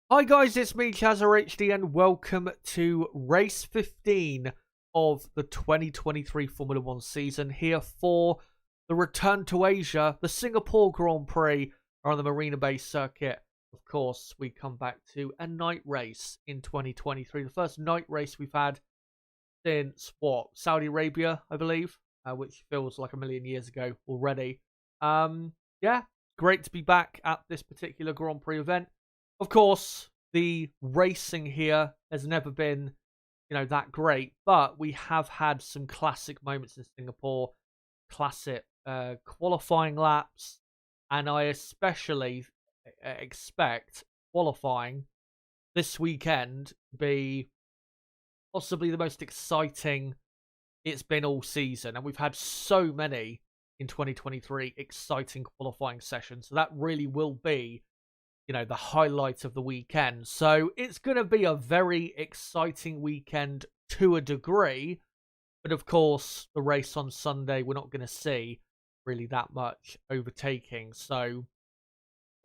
Hi guys, it's me Chazza HD and welcome to race 15 of the 2023 Formula 1 season, here for the return to Asia, the Singapore Grand Prix on the Marina Bay circuit. Of course, we come back to a night race in 2023, the first night race we've had since, Saudi Arabia, I believe, which feels like a million years ago already. Yeah, great to be back at this particular Grand Prix event. Of course, the racing here has never been, that great, but we have had some classic moments in Singapore, classic qualifying laps, and I especially expect qualifying this weekend to be possibly the most exciting it's been all season, and we've had so many in 2023 exciting qualifying sessions, so that really will be the highlight of the weekend. So it's going to be a very exciting weekend to a degree. But of course, the race on Sunday, we're not going to see really that much overtaking. So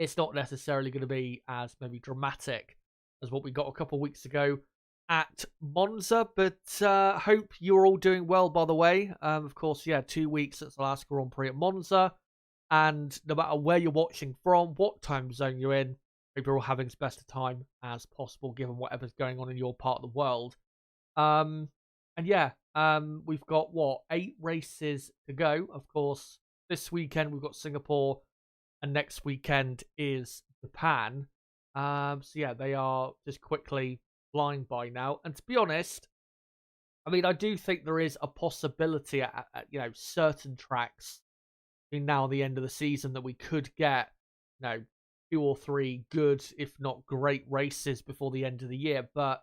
it's not necessarily going to be as maybe dramatic as what we got a couple of weeks ago at Monza. But hope you're all doing well, by the way. Of course, 2 weeks since the last Grand Prix at Monza. And no matter where you're watching from, what time zone you're in, hope you're all having as best a time as possible, given whatever's going on in your part of the world. We've got 8 races to go. Of course, this weekend we've got Singapore, and next weekend is Japan. They are just quickly flying by now. And to be honest, I mean, I do think there is a possibility at certain tracks between now and the end of the season that we could get, 2 or 3 good, if not great races before the end of the year. But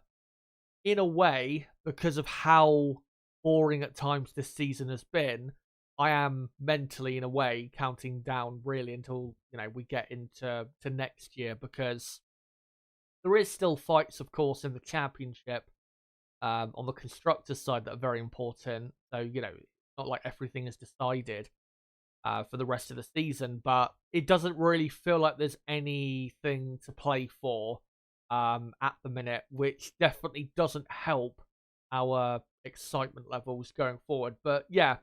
in a way, because of how boring at times this season has been, I am mentally, in a way, counting down really until, we get into next year, because there is still fights, of course, in the championship on the constructors' side that are very important. So, it's not like everything is decided for the rest of the season, but it doesn't really feel like there's anything to play for at the minute, which definitely doesn't help our excitement levels going forward. But yeah,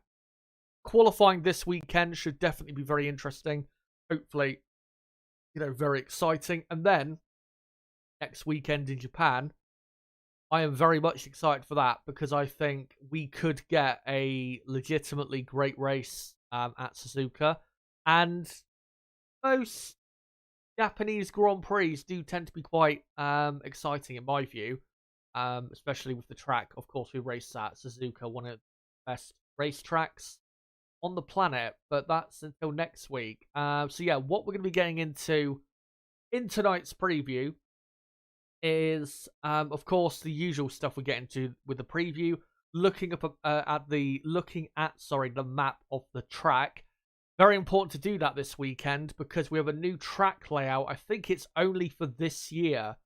qualifying this weekend should definitely be very interesting. Hopefully, very exciting. And then next weekend in Japan, I am very much excited for that, because I think we could get a legitimately great race at Suzuka. And most Japanese Grand Prix do tend to be quite exciting in my view, especially with the track. Of course, we race at Suzuka, one of the best racetracks on the planet, but that's until next week. What we're going to be getting into in tonight's preview is, of course, the usual stuff we get into with the preview, looking at the map of the track. Very important to do that this weekend, because we have a new track layout. I think it's only for this year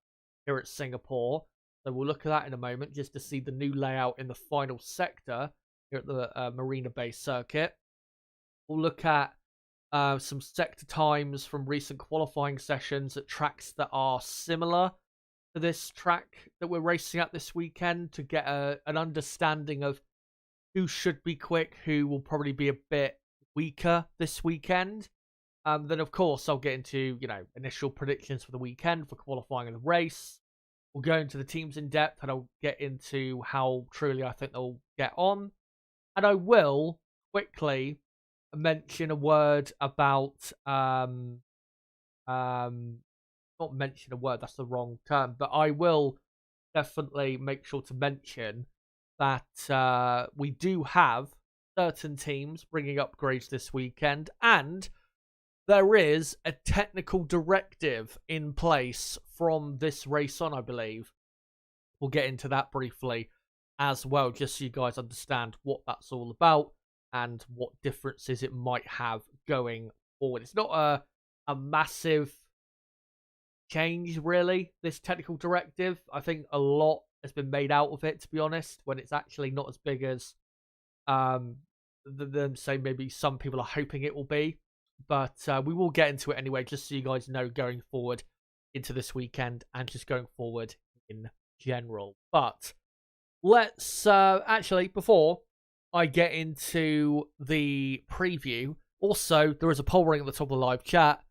here at Singapore, so we'll look at that in a moment, just to see the new layout in the final sector here at the Marina Bay circuit. We'll look at some sector times from recent qualifying sessions at tracks that are similar to this track that we're racing at this weekend, to get an understanding of who should be quick, who will probably be a bit weaker this weekend. Then, of course, I'll get into, initial predictions for the weekend for qualifying and the race. We'll go into the teams in depth, and I'll get into how truly I think they'll get on. And I will quickly mention a word about not mention a word, that's the wrong term, but I will definitely make sure to mention that we do have certain teams bringing upgrades this weekend, and there is a technical directive in place from this race on, I believe. We'll get into that briefly as well, just so you guys understand what that's all about and what differences it might have going forward. It's not a massive change, really, this technical directive. I think a lot has been made out of it, to be honest, when it's actually not as big as than say maybe some people are hoping it will be. But we will get into it anyway, just so you guys know going forward into this weekend and just going forward in general. But let's actually, before I get into the preview, also there is a poll ring at the top of the live chat,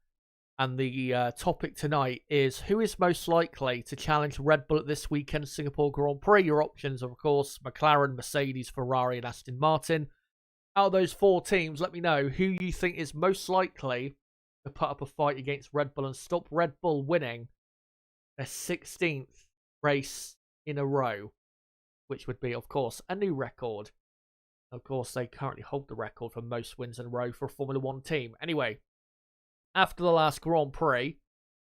and the topic tonight is who is most likely to challenge Red Bull at this weekend's Singapore Grand Prix. Your options are, of course, McLaren, Mercedes, Ferrari, and Aston Martin. Out of those 4 teams, let me know who you think is most likely to put up a fight against Red Bull and stop Red Bull winning their 16th race in a row, which would be, of course, a new record. Of course, they currently hold the record for most wins in a row for a Formula 1 team. Anyway, after the last Grand Prix,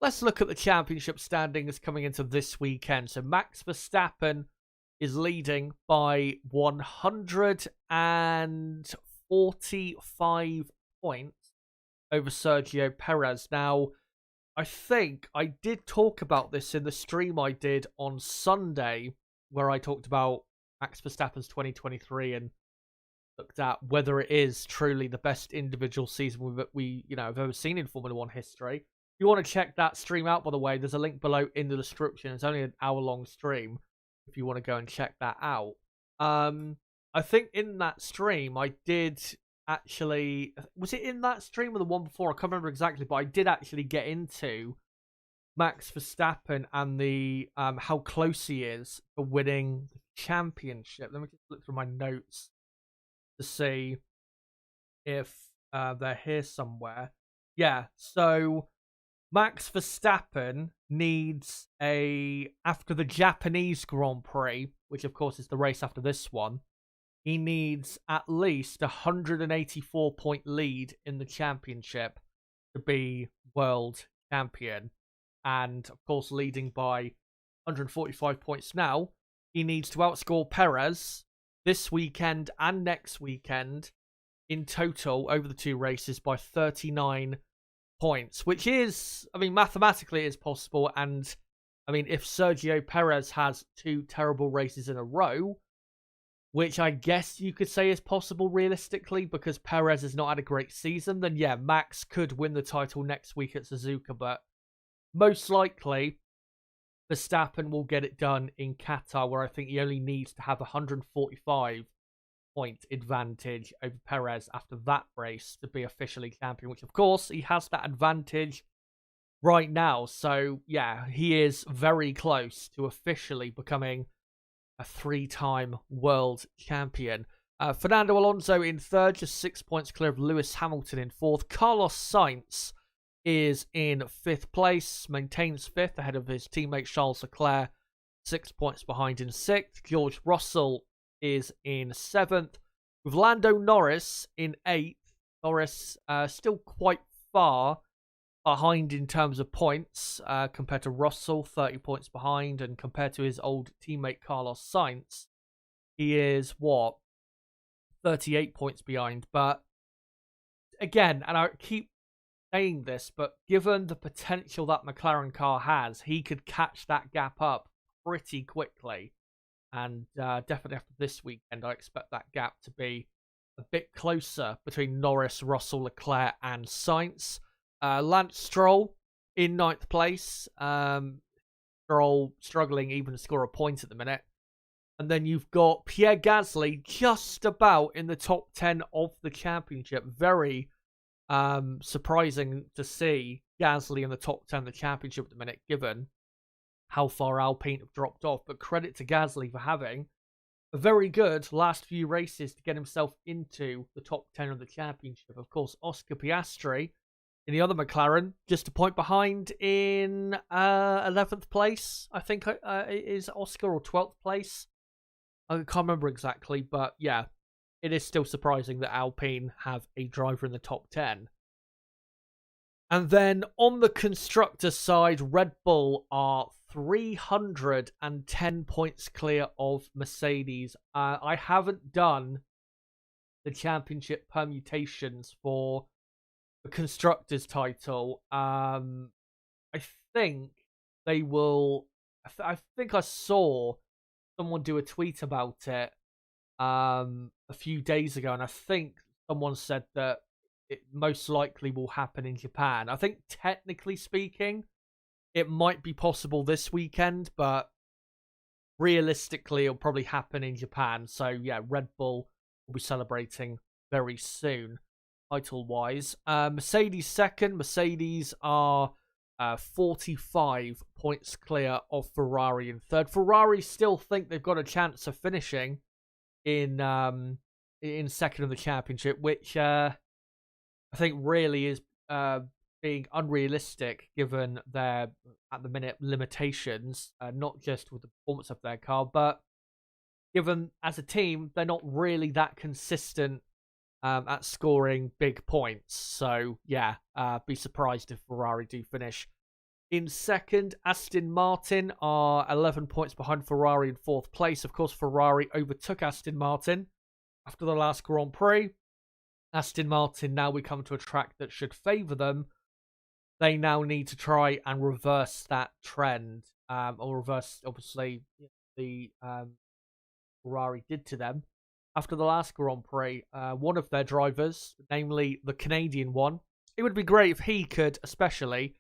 let's look at the championship standings coming into this weekend. So Max Verstappen is leading by 145 points over Sergio Perez. Now, I think I did talk about this in the stream I did on Sunday, where I talked about Max Verstappen's 2023 and looked at whether it is truly the best individual season we have ever seen in Formula 1 history. If you want to check that stream out, by the way, there's a link below in the description. It's only an hour-long stream if you want to go and check that out. I think in that stream, I did actually... Was it in that stream or the one before? I can't remember exactly, but I did actually get into Max Verstappen and the how close he is for winning the championship. Let me just look through my notes to see if they're here somewhere. Yeah, so Max Verstappen needs after the Japanese Grand Prix, which of course is the race after this one, he needs at least a 184-point lead in the championship to be world champion. And of course, leading by 145 points now, he needs to outscore Perez this weekend and next weekend in total over the 2 races by 39 points, which is, mathematically it is possible. And if Sergio Perez has 2 terrible races in a row, which I guess you could say is possible realistically because Perez has not had a great season, then yeah, Max could win the title next week at Suzuka. But most likely, Verstappen will get it done in Qatar, where I think he only needs to have a 145-point advantage over Perez after that race to be officially champion, which of course he has that advantage right now. So yeah, he is very close to officially becoming a 3-time world champion. Fernando Alonso in 3rd, just 6 points clear of Lewis Hamilton in 4th. Carlos Sainz is in 5th place, maintains 5th ahead of his teammate Charles Leclerc, 6 points behind in 6th. George Russell is in 7th, with Lando Norris in 8th. Norris still quite far behind in terms of points compared to Russell, 30 points behind, and compared to his old teammate Carlos Sainz, he is 38 points behind. But again, and I keep saying this, but given the potential that McLaren car has, he could catch that gap up pretty quickly. And definitely after this weekend, I expect that gap to be a bit closer between Norris, Russell, Leclerc, and Sainz. Lance Stroll in 9th place. Stroll struggling even to score a point at the minute. And then you've got Pierre Gasly just about in the top 10 of the championship. Very surprising to see Gasly in the top 10 of the championship at the minute, given how far Alpine have dropped off. But credit to Gasly for having a very good last few races to get himself into the top 10 of the championship. Of course, Oscar Piastri in the other McLaren, just a point behind in 11th place, I think is Oscar, or 12th place. I can't remember exactly, but yeah, it is still surprising that Alpine have a driver in the top 10. And then on the constructor side, Red Bull are 310 points clear of Mercedes. I haven't done the championship permutations for the constructors title. I think they will... I think I saw someone do a tweet about it a few days ago, and I think someone said that it most likely will happen in Japan. I think technically speaking, it might be possible this weekend, but realistically, it'll probably happen in Japan. So, yeah, Red Bull will be celebrating very soon, title-wise. Mercedes second. Mercedes are 45 points clear of Ferrari in third. Ferrari still think they've got a chance of finishing in second in the championship, which I think really is being unrealistic given their, at the minute, limitations, not just with the performance of their car, but given as a team, they're not really that consistent at scoring big points. So, yeah, be surprised if Ferrari do finish in second. Aston Martin are 11 points behind Ferrari in fourth place. Of course, Ferrari overtook Aston Martin after the last Grand Prix. Aston Martin, now we come to a track that should favour them. They now need to try and reverse that trend, or reverse, obviously, the Ferrari did to them after the last Grand Prix. One of their drivers, namely the Canadian one, it would be great if he could especially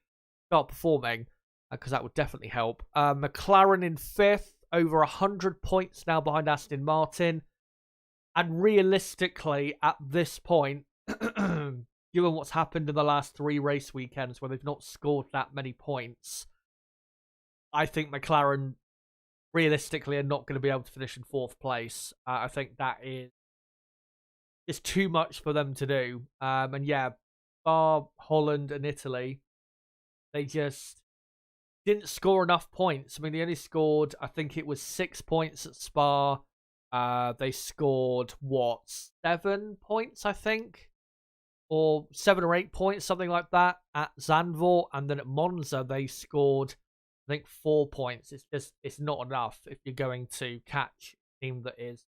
start performing, because that would definitely help. McLaren in fifth, over 100 points now behind Aston Martin. And realistically, at this point, given what's happened in the last 3 race weekends where they've not scored that many points, I think McLaren realistically are not going to be able to finish in fourth place. I think that is too much for them to do. And yeah, bar Holland and Italy, they just didn't score enough points. I mean, they only scored, I think it was 6 points at Spa. They scored, 7 points, I think? Or 7 or 8 points, something like that, at Zandvoort. And then at Monza, they scored, I think, 4 points. It's not enough if you're going to catch a team that is,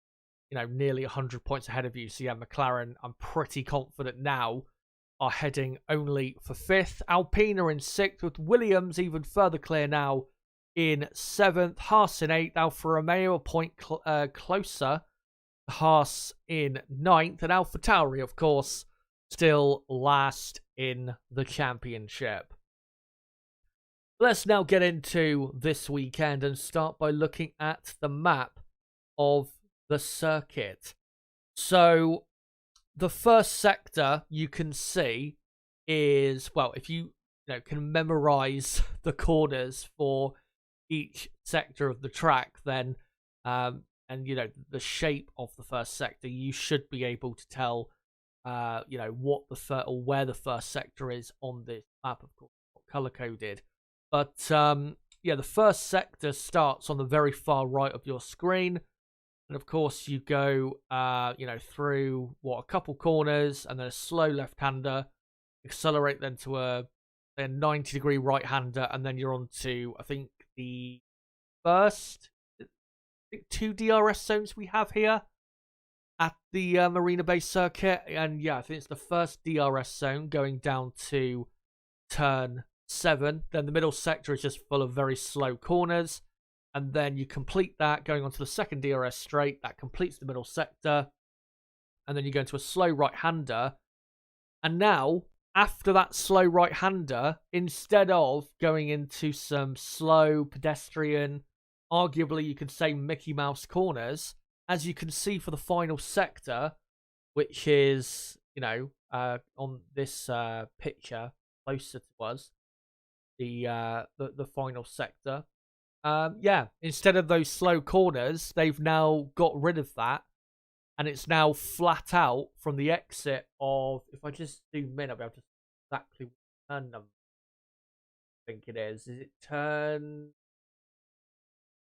nearly 100 points ahead of you. So yeah, McLaren, I'm pretty confident now, are heading only for fifth. Alpine are in sixth, with Williams even further clear now in seventh. Haas in eighth. Alfa Romeo a point closer. Haas in ninth. And AlphaTauri, of course, still last in the championship. Let's now get into this weekend and start by looking at the map of the circuit. So the first sector you can see is, well, if you, can memorize the corners for each sector of the track, then and the shape of the first sector, you should be able to tell what or where the first sector is on this map. Of course, color coded, but the first sector starts on the very far right of your screen. And of course, you go, through a couple corners and then a slow left-hander, accelerate then to a 90-degree right-hander, and then you're on to, I think, the first 2 DRS zones we have here at the Marina Bay circuit. And yeah, I think it's the first DRS zone going down to turn 7. Then the middle sector is just full of very slow corners. And then you complete that going on to the second DRS straight. That completes the middle sector. And then you go into a slow right-hander. And now, after that slow right-hander, instead of going into some slow pedestrian, arguably you could say Mickey Mouse corners, as you can see for the final sector, which is, on this picture closer to us, the final sector. Instead of those slow corners, they've now got rid of that, and it's now flat out from the exit of, if I just zoom in, I'll be able to see exactly what turn number I think it is. Is it turn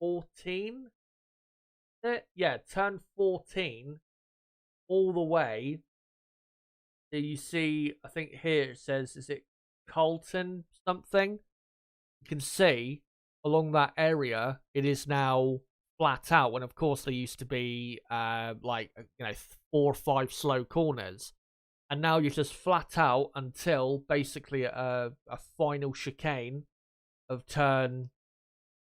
14? Yeah, turn 14 all the way. So you see, I think here it says, is it Colton something? You can see along that area, it is now flat out. When of course there used to be 4 or 5 slow corners, and now you're just flat out until basically a final chicane of turn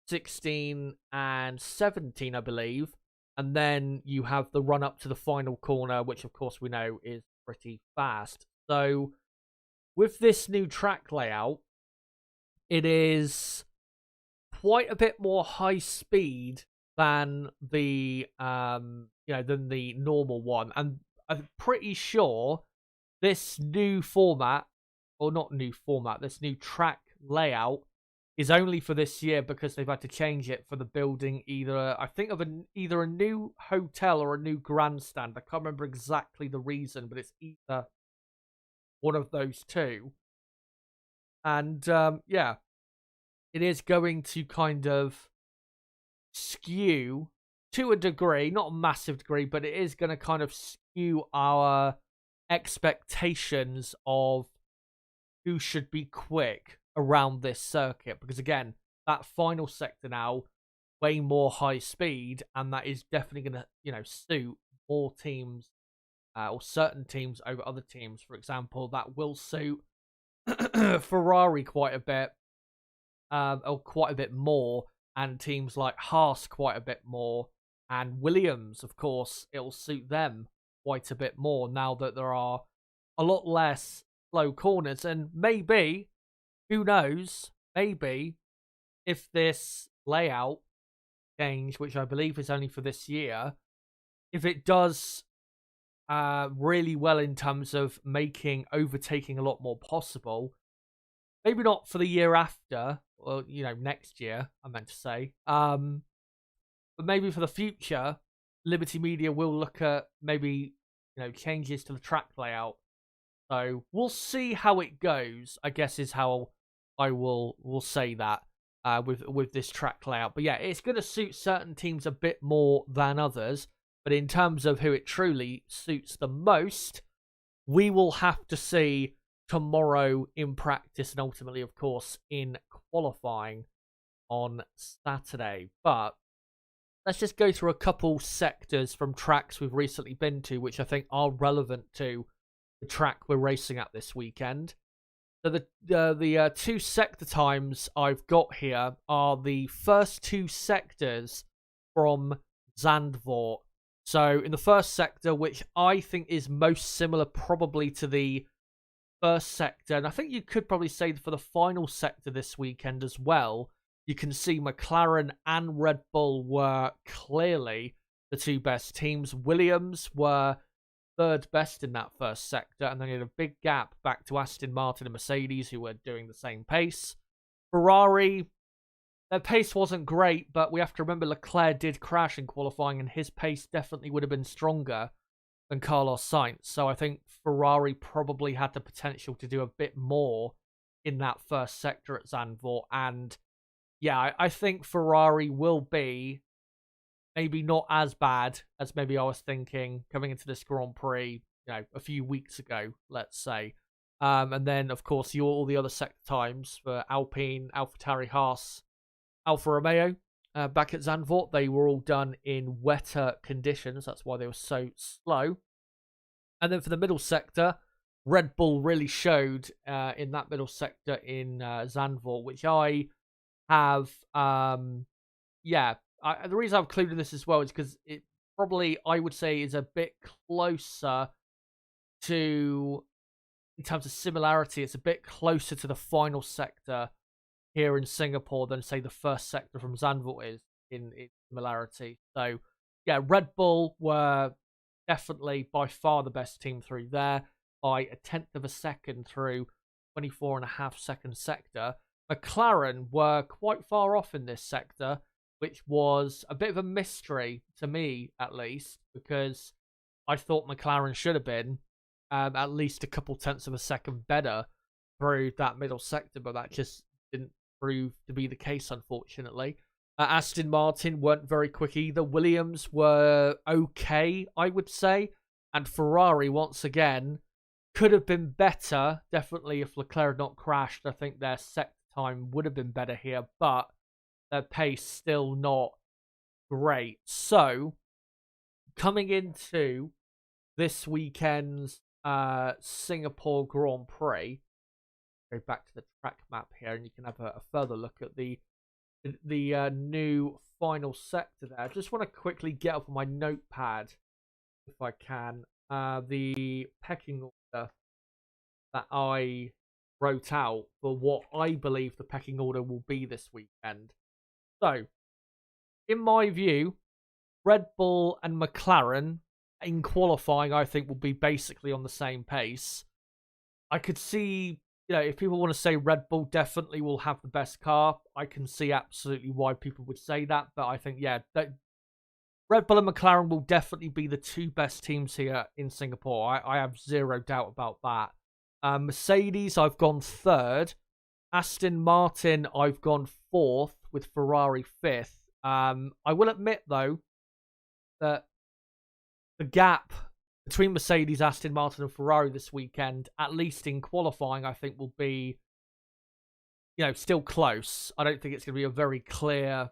16 and 17, I believe, and then you have the run up to the final corner, which of course we know is pretty fast. So with this new track layout, it is quite a bit more high speed than the than the normal one, and I'm pretty sure this new format, or not new format, this new track layout is only for this year because they've had to change it for the building either, I think, of either a new hotel or a new grandstand. I can't remember exactly the reason, but it's either one of those two. And yeah, it is going to kind of skew to a degree, not a massive degree, but it is going to kind of skew our expectations of who should be quick around this circuit. Because again, that final sector now, way more high speed, and that is definitely going to, suit more teams or certain teams over other teams. For example, that will suit Ferrari quite a bit, or quite a bit more, and teams like Haas quite a bit more, and Williams, of course, it'll suit them quite a bit more now that there are a lot less slow corners. And maybe, who knows, maybe if this layout change, which I believe is only for this year, if it does really well in terms of making overtaking a lot more possible, maybe not for the year after, or next year, I meant to say, but maybe for the future, Liberty Media will look at maybe changes to the track layout. So we'll see how it goes, I guess, is how I will say that with this track layout. But yeah, it's going to suit certain teams a bit more than others. But in terms of who it truly suits the most, we will have to see tomorrow in practice, and ultimately, of course, in qualifying on Saturday. But let's just go through a couple sectors from tracks we've recently been to, which I think are relevant to the track we're racing at this weekend. So the two sector times I've got here are the first two sectors from Zandvoort. So in the first sector, which I think is most similar probably to the first sector, and I think you could probably say for the final sector this weekend as well, you can see McLaren and Red Bull were clearly the two best teams. Williams were third best in that first sector, and then you had a big gap back to Aston Martin and Mercedes, who were doing the same pace. Ferrari, their pace wasn't great, but we have to remember Leclerc did crash in qualifying, and his pace definitely would have been stronger than Carlos Sainz. So I think Ferrari probably had the potential to do a bit more in that first sector at Zandvoort. And yeah, I think Ferrari will be maybe not as bad as maybe I was thinking coming into this Grand Prix, a few weeks ago, let's say. And then, of course, all the other sector times for Alpine, AlphaTauri, Haas, Alfa Romeo, back at Zandvoort, they were all done in wetter conditions. That's why they were so slow. And then for the middle sector, Red Bull really showed in that middle sector in Zandvoort, which I have, the reason I've included this as well is because it probably, I would say, is a bit closer to, in terms of similarity, it's a bit closer to the final sector here in Singapore than, say, the first sector from Zandvoort is in similarity. So, yeah, Red Bull were definitely by far the best team through there by a tenth of a second through 24.5-second sector. McLaren were quite far off in this sector, which was a bit of a mystery to me, at least, because I thought McLaren should have been at least a couple tenths of a second better through that middle sector, but that just didn't prove to be the case, unfortunately. Aston Martin weren't very quick either. Williams were okay, I would say. And Ferrari, once again, could have been better. Definitely, if Leclerc had not crashed, I think their sector time would have been better here. But their pace still not great. So, coming into this weekend's Singapore Grand Prix, go back to the track map here, and you can have a further look at the new final sector there. I just want to quickly get up on my notepad, if I can, the pecking order that I wrote out for what I believe the pecking order will be this weekend. So, in my view, Red Bull and McLaren in qualifying, I think, will be basically on the same pace. I could see, if people want to say Red Bull definitely will have the best car, I can see absolutely why people would say that. But I think, that Red Bull and McLaren will definitely be the two best teams here in Singapore. I have zero doubt about that. Mercedes, I've gone third. Aston Martin, I've gone fourth, with Ferrari fifth. I will admit, though, that the gap between Mercedes, Aston Martin, and Ferrari this weekend, at least in qualifying, I think will be, still close. I don't think it's going to be a very clear,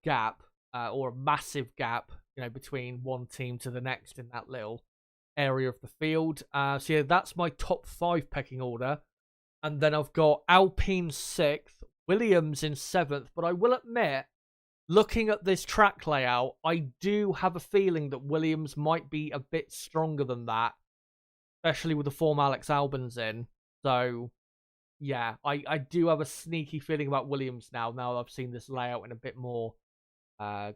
gap or a massive gap, between one team to the next in that little area of the field. So that's my top 5 pecking order. And then I've got Alpine 6th, Williams in 7th. But I will admit, looking at this track layout, I do have a feeling that Williams might be a bit stronger than that, especially with the form Alex Albon's in. So, yeah, I do have a sneaky feeling about Williams now I've seen this layout in a bit more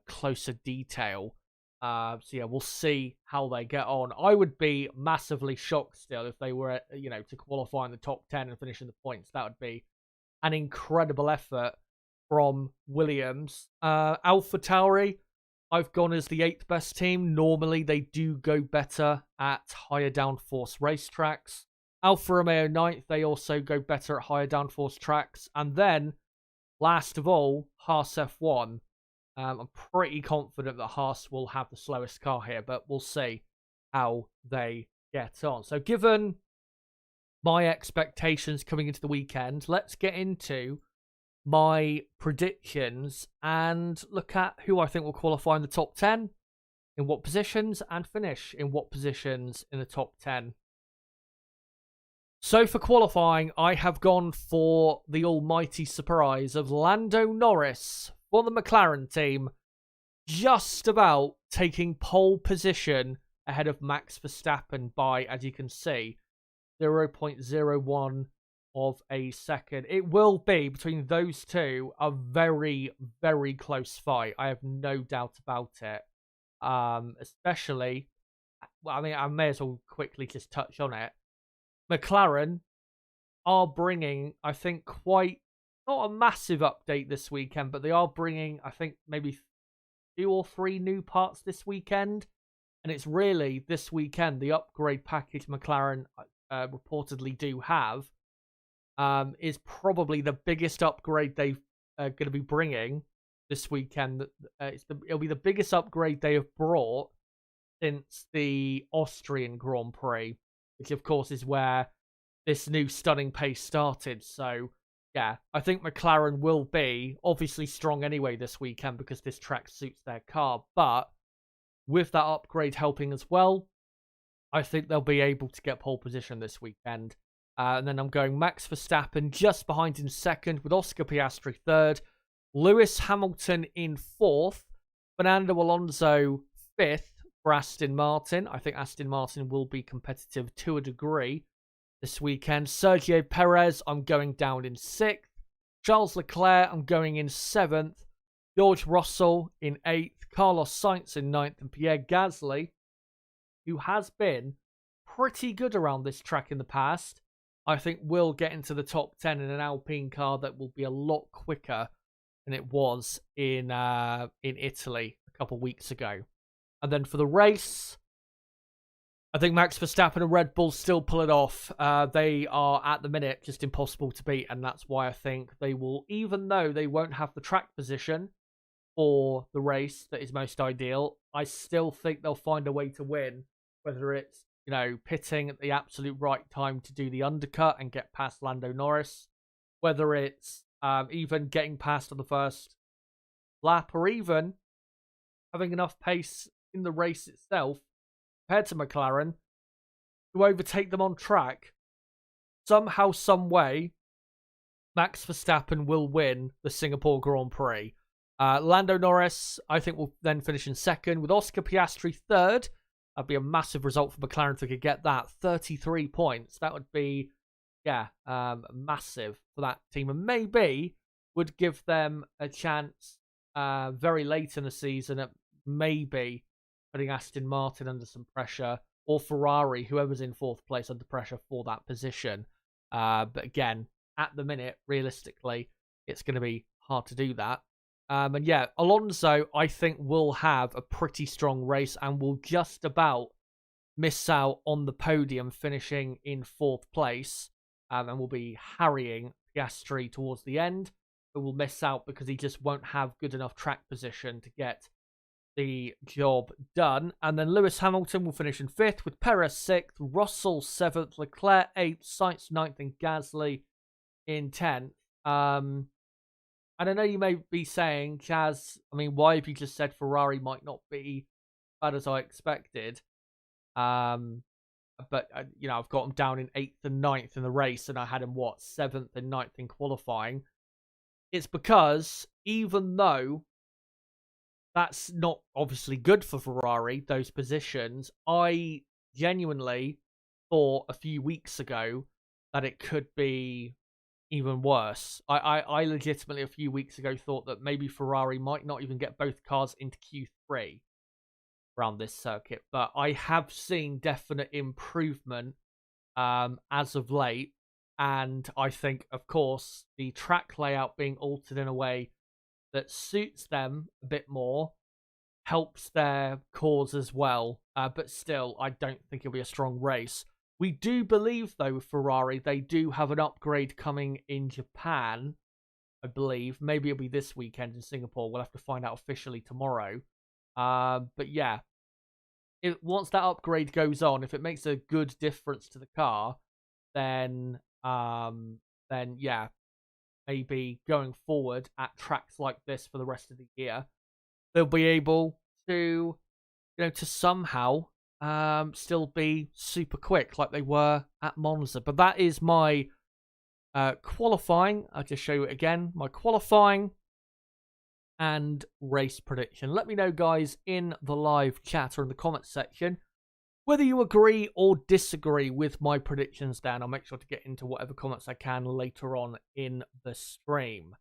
closer detail. So, we'll see how they get on. I would be massively shocked still if they were, to qualify in the top 10 and finish in the points. That would be an incredible effort from Williams. AlphaTauri, I've gone as the 8th best team. Normally, they do go better at higher downforce racetracks. Alfa Romeo 9th, they also go better at higher downforce tracks. And then, last of all, Haas F1. I'm pretty confident that Haas will have the slowest car here, but we'll see how they get on. So given my expectations coming into the weekend, let's get into my predictions and look at who I think will qualify in the top 10, in what positions, and finish in what positions in the top 10. So for qualifying, I have gone for the almighty surprise of Lando Norris for the McLaren team, just about taking pole position ahead of Max Verstappen by, as you can see, 0.01 of a second. It will be, between those two, a very, very close fight. I have no doubt about it. Especially, I may as well quickly just touch on it. McLaren are bringing, I think, quite, not a massive update this weekend, but they are bringing, I think, maybe 2 or 3 new parts this weekend. And it's really, this weekend, the upgrade package McLaren reportedly do have is probably the biggest upgrade they've going to be bringing this weekend. It'll be the biggest upgrade they have brought since the Austrian Grand Prix, which, of course, is where this new stunning pace started. So, yeah, I think McLaren will be obviously strong anyway this weekend because this track suits their car. But with that upgrade helping as well, I think they'll be able to get pole position this weekend. And then I'm going Max Verstappen just behind in second, with Oscar Piastri third, Lewis Hamilton in fourth, Fernando Alonso fifth for Aston Martin. I think Aston Martin will be competitive to a degree this weekend. Sergio Perez, I'm going down in sixth. Charles Leclerc, I'm going in seventh. George Russell in eighth. Carlos Sainz in ninth. And Pierre Gasly, who has been pretty good around this track in the past, I think will get into the top 10 in an Alpine car that will be a lot quicker than it was in Italy a couple of weeks ago. And then for the race, I think Max Verstappen and Red Bull still pull it off. They are, at the minute, just impossible to beat, and that's why I think they will, even though they won't have the track position for the race that is most ideal, I still think they'll find a way to win, whether it's, pitting at the absolute right time to do the undercut and get past Lando Norris, whether it's even getting past on the first lap, or even having enough pace in the race itself compared to McLaren to overtake them on track. Somehow, some way, Max Verstappen will win the Singapore Grand Prix. Lando Norris, I think, will then finish in second, with Oscar Piastri third. That'd be a massive result for McLaren if they could get that. 33 points. That would be, massive for that team. And maybe would give them a chance very late in the season at maybe putting Aston Martin under some pressure, or Ferrari, whoever's in fourth place, under pressure for that position. But again, at the minute, realistically, it's going to be hard to do that. And yeah, Alonso, I think, will have a pretty strong race and will just about miss out on the podium, finishing in fourth place, and will be harrying Piastri towards the end, but will miss out because he just won't have good enough track position to get the job done. And then Lewis Hamilton will finish in fifth, with Perez sixth, Russell seventh, Leclerc eighth, Sainz ninth, and Gasly in 10th. And I know you may be saying, Chaz, I mean, why have you just said Ferrari might not be bad as I expected? But, you know, I've got them down in 8th and 9th in the race, and I had them, 7th and 9th in qualifying. It's because even though that's not obviously good for Ferrari, those positions, I genuinely thought a few weeks ago that it could be even worse. I legitimately a few weeks ago thought that maybe Ferrari might not even get both cars into Q3 around this circuit, but I have seen definite improvement as of late, and I think, of course, the track layout being altered in a way that suits them a bit more helps their cause as well, but still, I don't think it'll be a strong race. We do believe, though, with Ferrari, they do have an upgrade coming in Japan, I believe. Maybe it'll be this weekend in Singapore. We'll have to find out officially tomorrow. But yeah, once that upgrade goes on, if it makes a good difference to the car, then yeah, maybe going forward at tracks like this for the rest of the year, they'll be able to, to somehow still be super quick like they were at Monza. But that is my qualifying. I'll just show you it again. My qualifying and race prediction. Let me know, guys, in the live chat or in the comments section whether you agree or disagree with my predictions down. I'll make sure to get into whatever comments I can later on in the stream.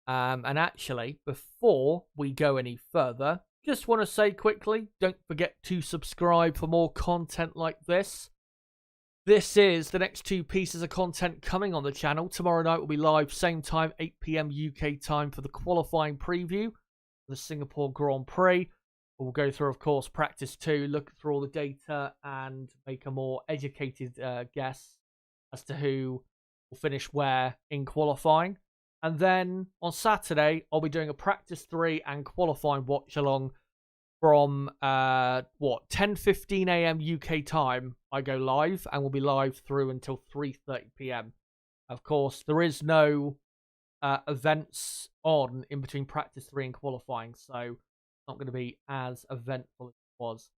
And actually, before we go any further, just want to say quickly, don't forget to subscribe for more content like this. This is the next 2 pieces of content coming on the channel. Tomorrow night will be live, same time, 8 PM UK time, for the qualifying preview for the Singapore Grand Prix. We'll go through, of course, practice 2, look through all the data and make a more educated guess as to who will finish where in qualifying. And then on Saturday, I'll be doing a practice 3 and qualifying watch along from 10:15 AM UK time. I go live, and we'll be live through until 3:30 PM. Of course, there is no events on in between practice 3 and qualifying, so it's not going to be as eventful as it was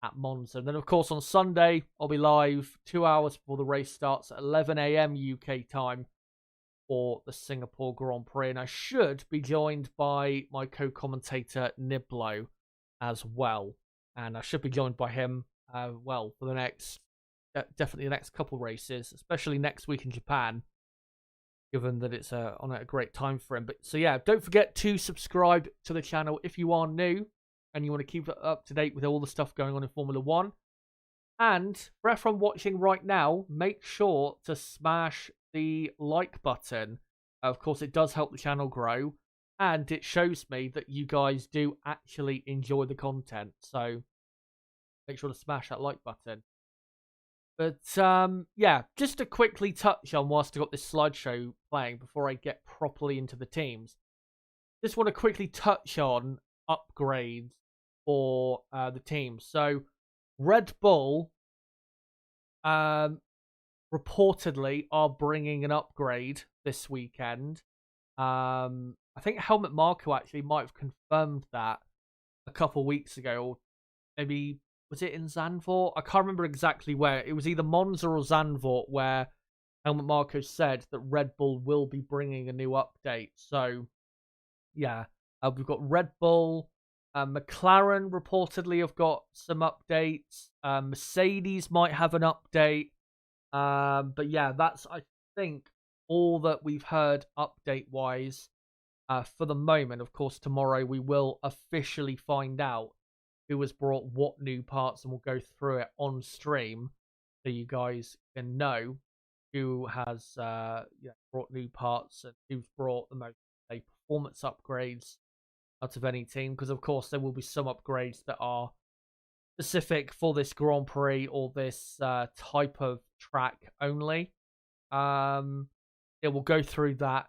at Monza. And then, of course, on Sunday, I'll be live 2 hours before the race starts at 11 AM UK time for the Singapore Grand Prix. And I should be joined by my co-commentator, Niblo, as well. And I should be joined by him, for the next, definitely the next couple races, especially next week in Japan, given that it's on a great time for him. But so yeah, don't forget to subscribe to the channel if you are new and you want to keep up to date with all the stuff going on in Formula 1. And for everyone watching right now, make sure to smash the like button. Of course, it does help the channel grow, and it shows me that you guys do actually enjoy the content. So make sure to smash that like button. But yeah, just to quickly touch on, whilst I got this slideshow playing before I get properly into the teams, just want to quickly touch on upgrades for the teams. So Red Bull reportedly are bringing an upgrade this weekend. I think Helmut Marko actually might have confirmed that a couple weeks ago, or maybe was it in Zandvoort? I can't remember exactly where. It was either Monza or Zandvoort where Helmut Marko said that Red Bull will be bringing a new update. So yeah, we've got Red Bull. McLaren reportedly have got some updates. Mercedes might have an update. But yeah, that's, I think, all that we've heard update-wise for the moment. Of course, tomorrow we will officially find out who has brought what new parts, and we'll go through it on stream so you guys can know who has brought new parts and who's brought the most performance upgrades out of any team. Because, of course, there will be some upgrades that are specific for this Grand Prix or this type of track only. It will go through that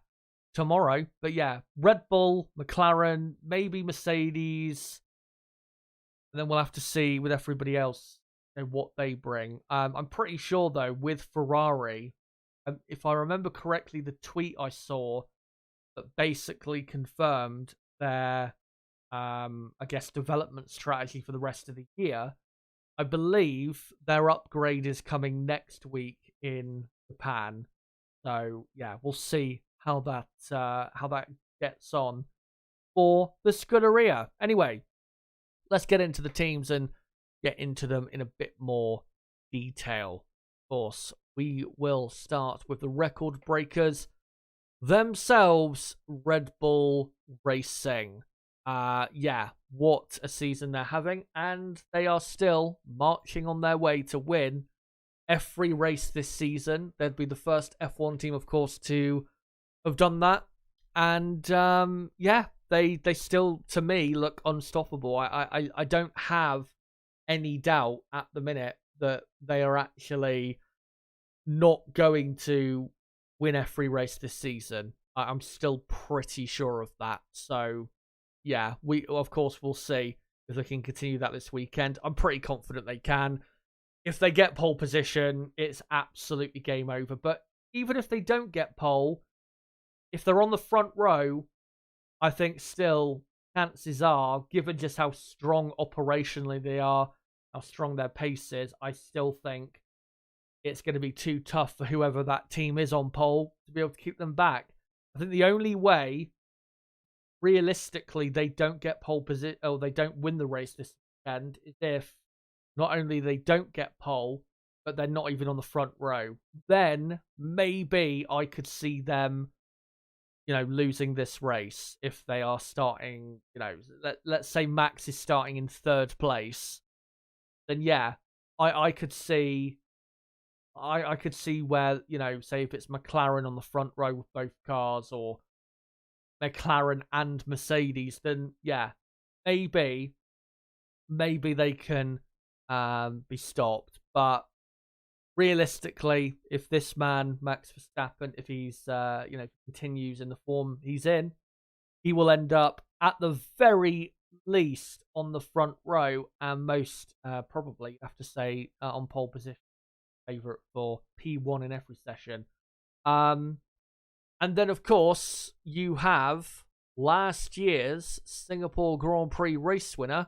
tomorrow. But yeah, Red Bull, McLaren, maybe Mercedes, and then we'll have to see with everybody else what they bring. I'm pretty sure though with Ferrari, if I remember correctly, the tweet I saw that basically confirmed their I guess development strategy for the rest of the year. I believe their upgrade is coming next week in Japan. So yeah, we'll see how that gets on for the Scuderia. Anyway, let's get into the teams and get into them in a bit more detail. Of course, we will start with the record breakers themselves, Red Bull Racing. Yeah, what a season they're having, and they are still marching on their way to win every race this season. They'd be the first F1 team, of course, to have done that, and yeah, they still, to me, look unstoppable. I don't have any doubt at the minute that they are actually not going to win every race this season. I'm still pretty sure of that. So yeah, we of course will see if they can continue that this weekend. I'm pretty confident they can. If they get pole position, it's absolutely game over. But even if they don't get pole, if they're on the front row, I think still chances are, given just how strong operationally they are, how strong their pace is, I still think it's going to be too tough for whoever that team is on pole to be able to keep them back. I think the only way, realistically, they don't get pole position, or they don't win the race this weekend, is if not only they don't get pole, but they're not even on the front row. Then maybe I could see them, losing this race if they are starting, let's say Max is starting in third place. Then yeah, I could see I could see where, say if it's McLaren on the front row with both cars, or McLaren and Mercedes, then yeah, maybe they can be stopped. But realistically, if this man, Max Verstappen, if he's, continues in the form he's in, he will end up at the very least on the front row, and most probably, have to say, on pole position. Favorite for P1 in every session. And then, of course, you have last year's Singapore Grand Prix race winner,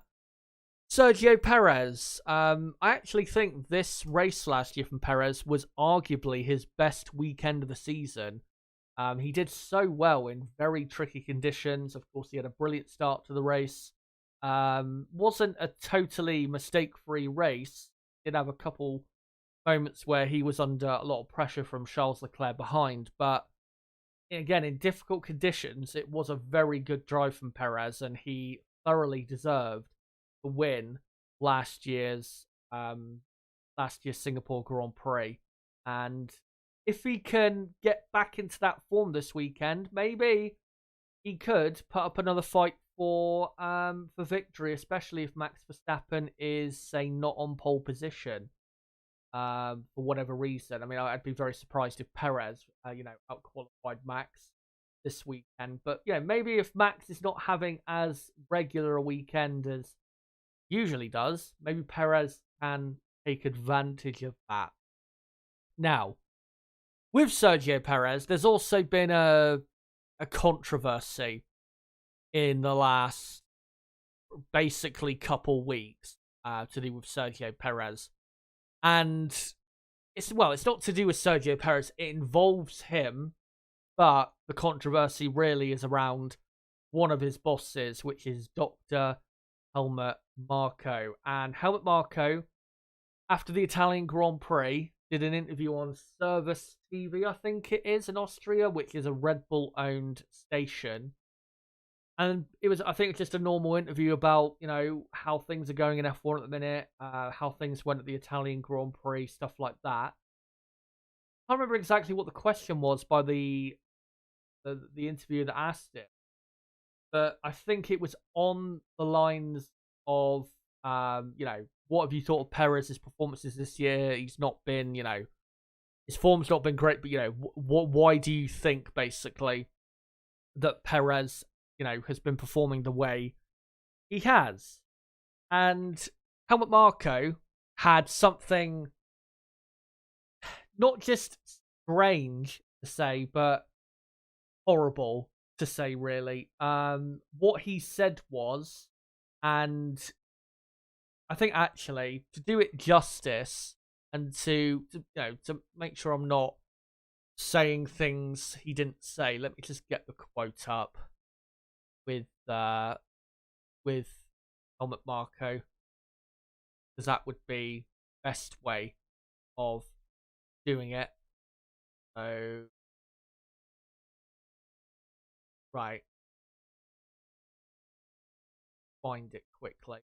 Sergio Perez. I actually think this race last year from Perez was arguably his best weekend of the season. He did so well in very tricky conditions. Of course, he had a brilliant start to the race. Wasn't a totally mistake-free race. Did have a couple moments where he was under a lot of pressure from Charles Leclerc behind, but again, in difficult conditions, it was a very good drive from Perez, and he thoroughly deserved to win last year's Singapore Grand Prix. And if he can get back into that form this weekend, maybe he could put up another fight for victory, especially if Max Verstappen is, say, not on pole position. For whatever reason. I mean, I'd be very surprised if Perez, outqualified Max this weekend. But yeah, maybe if Max is not having as regular a weekend as usually does, maybe Perez can take advantage of that. Now, with Sergio Perez, there's also been a controversy in the last basically couple weeks to do with Sergio Perez. And it's not to do with Sergio Perez. It involves him, but the controversy really is around one of his bosses, which is Dr. Helmut Marko. And Helmut Marko, after the Italian Grand Prix, did an interview on Service TV, I think it is, in Austria, which is a Red Bull-owned station. And it was, I think, just a normal interview about, how things are going in F1 at the minute, how things went at the Italian Grand Prix, stuff like that. I can't remember exactly what the question was by the interviewer that asked it, but I think it was on the lines of, what have you thought of Perez's performances this year? He's not been, his form's not been great, but why do you think basically that Perez, has been performing the way he has? And Helmut Marko had something not just strange to say, but horrible to say, really. What he said was, and I think actually to do it justice and to make sure I'm not saying things he didn't say, let me just get the quote up with Helmut Marko, because that would be best way of doing it. So right, find it quickly.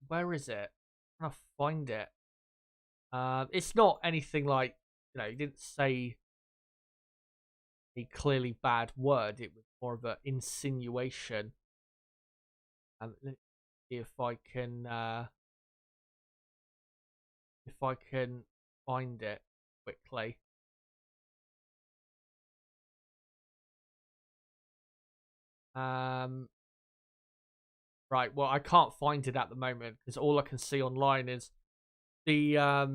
Where is it? I'm trying to find it. It's not anything like, he didn't say a clearly bad word. It was more of an insinuation. Let's see if I can find it quickly. Right, well, I can't find it at the moment because all I can see online is the what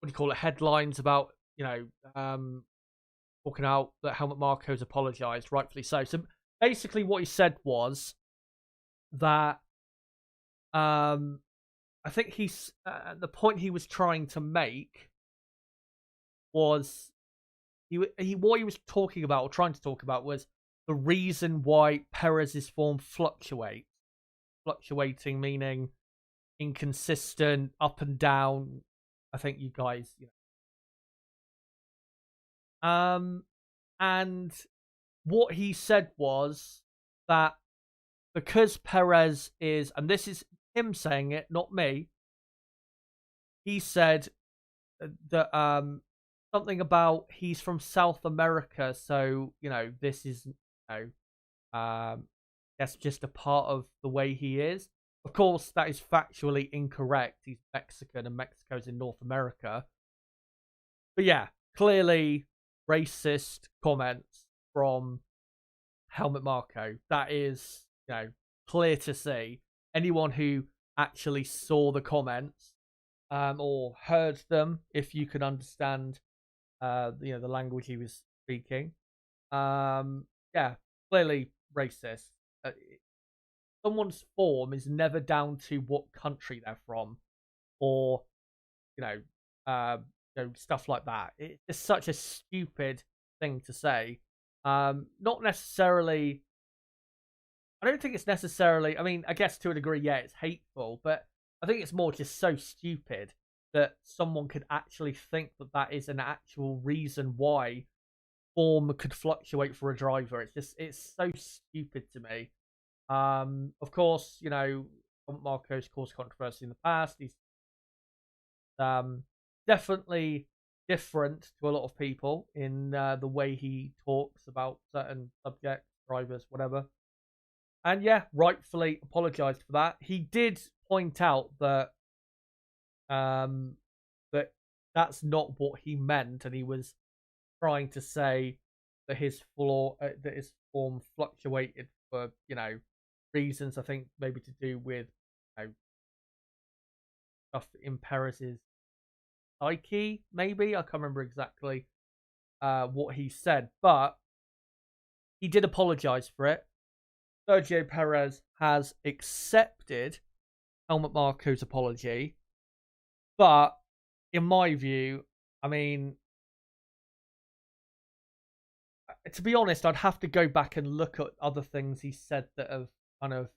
do you call it, headlines about, talking out that Helmut Marko's apologized, rightfully so. So basically what he said was that I think he's the point he was trying to make was what he was talking about, or trying to talk about, was the reason why Perez's form fluctuating meaning inconsistent, up and down. I think you guys, and what he said was that because Perez is, and this is him saying it, not me, he said that something about he's from South America, so this is that's just a part of the way he is. Of course, that is factually incorrect. He's Mexican, and Mexico's in North America. But yeah, clearly racist comments from Helmut Marko. That is, clear to see. Anyone who actually saw the comments, or heard them, if you could understand, the language he was speaking. Yeah, clearly racist. Someone's form is never down to what country they're from, or stuff like that. It's such a stupid thing to say. Not necessarily. I don't think it's necessarily. I mean, I guess to a degree, yeah, it's hateful, but I think it's more just so stupid that someone could actually think that that is an actual reason why form could fluctuate for a driver. It's so stupid to me. Of course, Marco's caused controversy in the past. He's definitely different to a lot of people in the way he talks about certain subjects, drivers, whatever. And yeah, rightfully apologized for that. He did point out that that that's not what he meant, and he was trying to say that his form fluctuated for reasons, I think maybe to do with stuff in Perez's psyche, maybe. I can't remember exactly what he said, but he did apologize for it. Sergio Perez has accepted Helmut Marko's apology, but in my view, I mean, to be honest, I'd have to go back and look at other things he said that have kind of,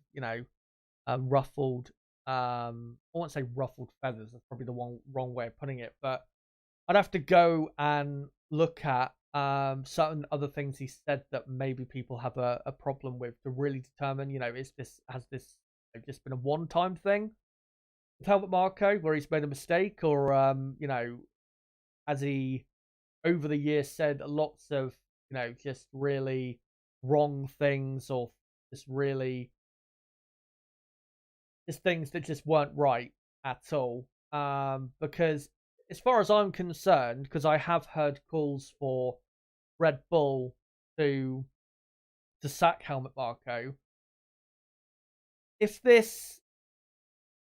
ruffled. I won't say ruffled feathers. That's probably the wrong way of putting it. But I'd have to go and look at certain other things he said that maybe people have a problem with to really determine, is this has this just been a one-time thing with Helmut Marko where he's made a mistake, or has he over the years said lots of just really wrong things, or just really just things that just weren't right at all. Because as far as I'm concerned, because I have heard calls for Red Bull to sack Helmut Marko. If this,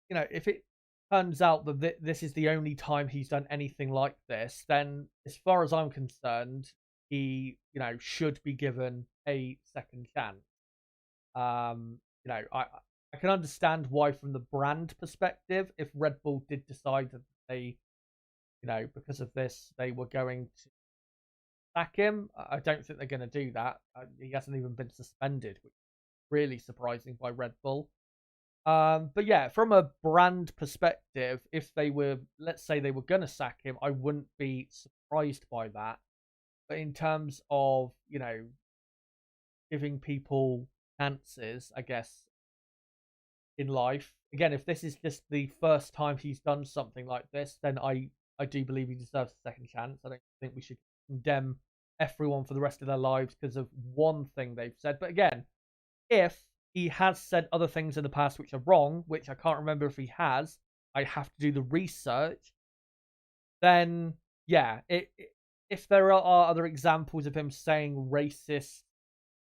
if it turns out that this is the only time he's done anything like this, then as far as I'm concerned, he, should be given a second chance. I can understand why, from the brand perspective, if Red Bull did decide that they, because of this, they were going to sack him. I don't think they're going to do that. He hasn't even been suspended, which is really surprising by Red Bull. But yeah, from a brand perspective, if they were, let's say they were going to sack him, I wouldn't be surprised by that. But in terms of, giving people chances, I guess, in life, again, if this is just the first time he's done something like this, then I do believe he deserves a second chance. I don't think we should condemn everyone for the rest of their lives because of one thing they've said. But again, if he has said other things in the past which are wrong, which I can't remember if he has, I have to do the research, then yeah, if there are other examples of him saying racist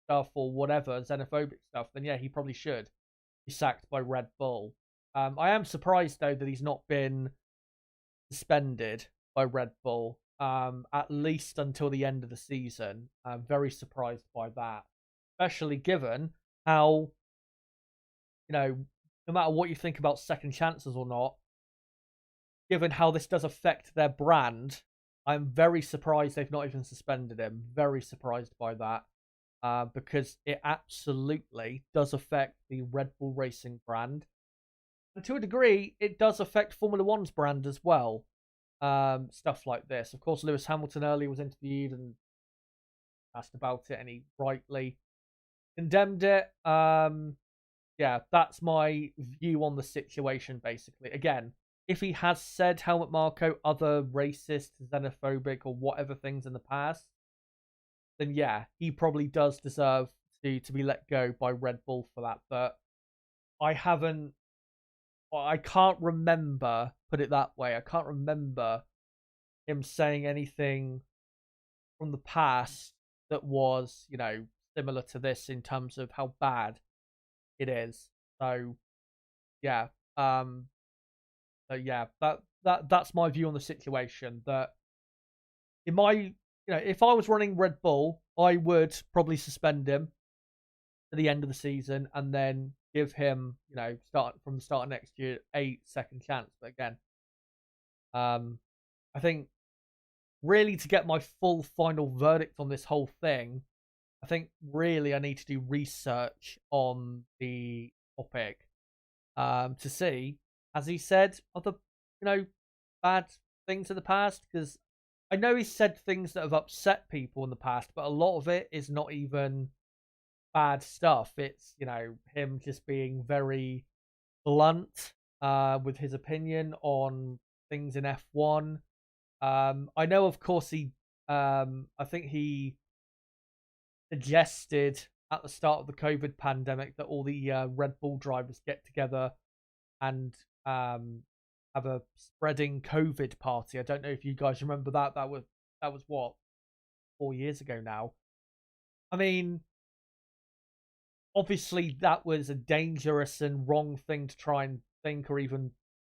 stuff or whatever, xenophobic stuff, then yeah, he probably should be sacked by Red Bull. I am surprised though that he's not been suspended by Red Bull, at least until the end of the season. I'm very surprised by that, especially given how, no matter what you think about second chances or not, given how this does affect their brand, I'm very surprised they've not even suspended him. Very surprised by that. Because it absolutely does affect the Red Bull Racing brand. And to a degree, it does affect Formula One's brand as well. Stuff like this. Of course, Lewis Hamilton earlier was interviewed and asked about it, and he rightly condemned it. Yeah, that's my view on the situation, basically. Again, if he has said Helmut Marko other racist, xenophobic, or whatever things in the past, then yeah, he probably does deserve to be let go by Red Bull for that. But I can't remember, put it that way, I can't remember him saying anything from the past that was, similar to this in terms of how bad it is. So yeah, that's my view on the situation. That in my, if I was running Red Bull, I would probably suspend him to the end of the season and then give him, start from the start of next year, a second chance. But again, I think really to get my full final verdict on this whole thing, I think really I need to do research on the topic, to see, has he said other, bad things in the past? Because I know he's said things that have upset people in the past, but a lot of it is not even bad stuff. It's, him just being very blunt with his opinion on things in F1. I know, of course, I think he suggested at the start of the COVID pandemic that all the Red Bull drivers get together and have a spreading COVID party. I don't know if you guys remember that. That was what, 4 years ago now. I mean, obviously that was a dangerous and wrong thing to try and think or even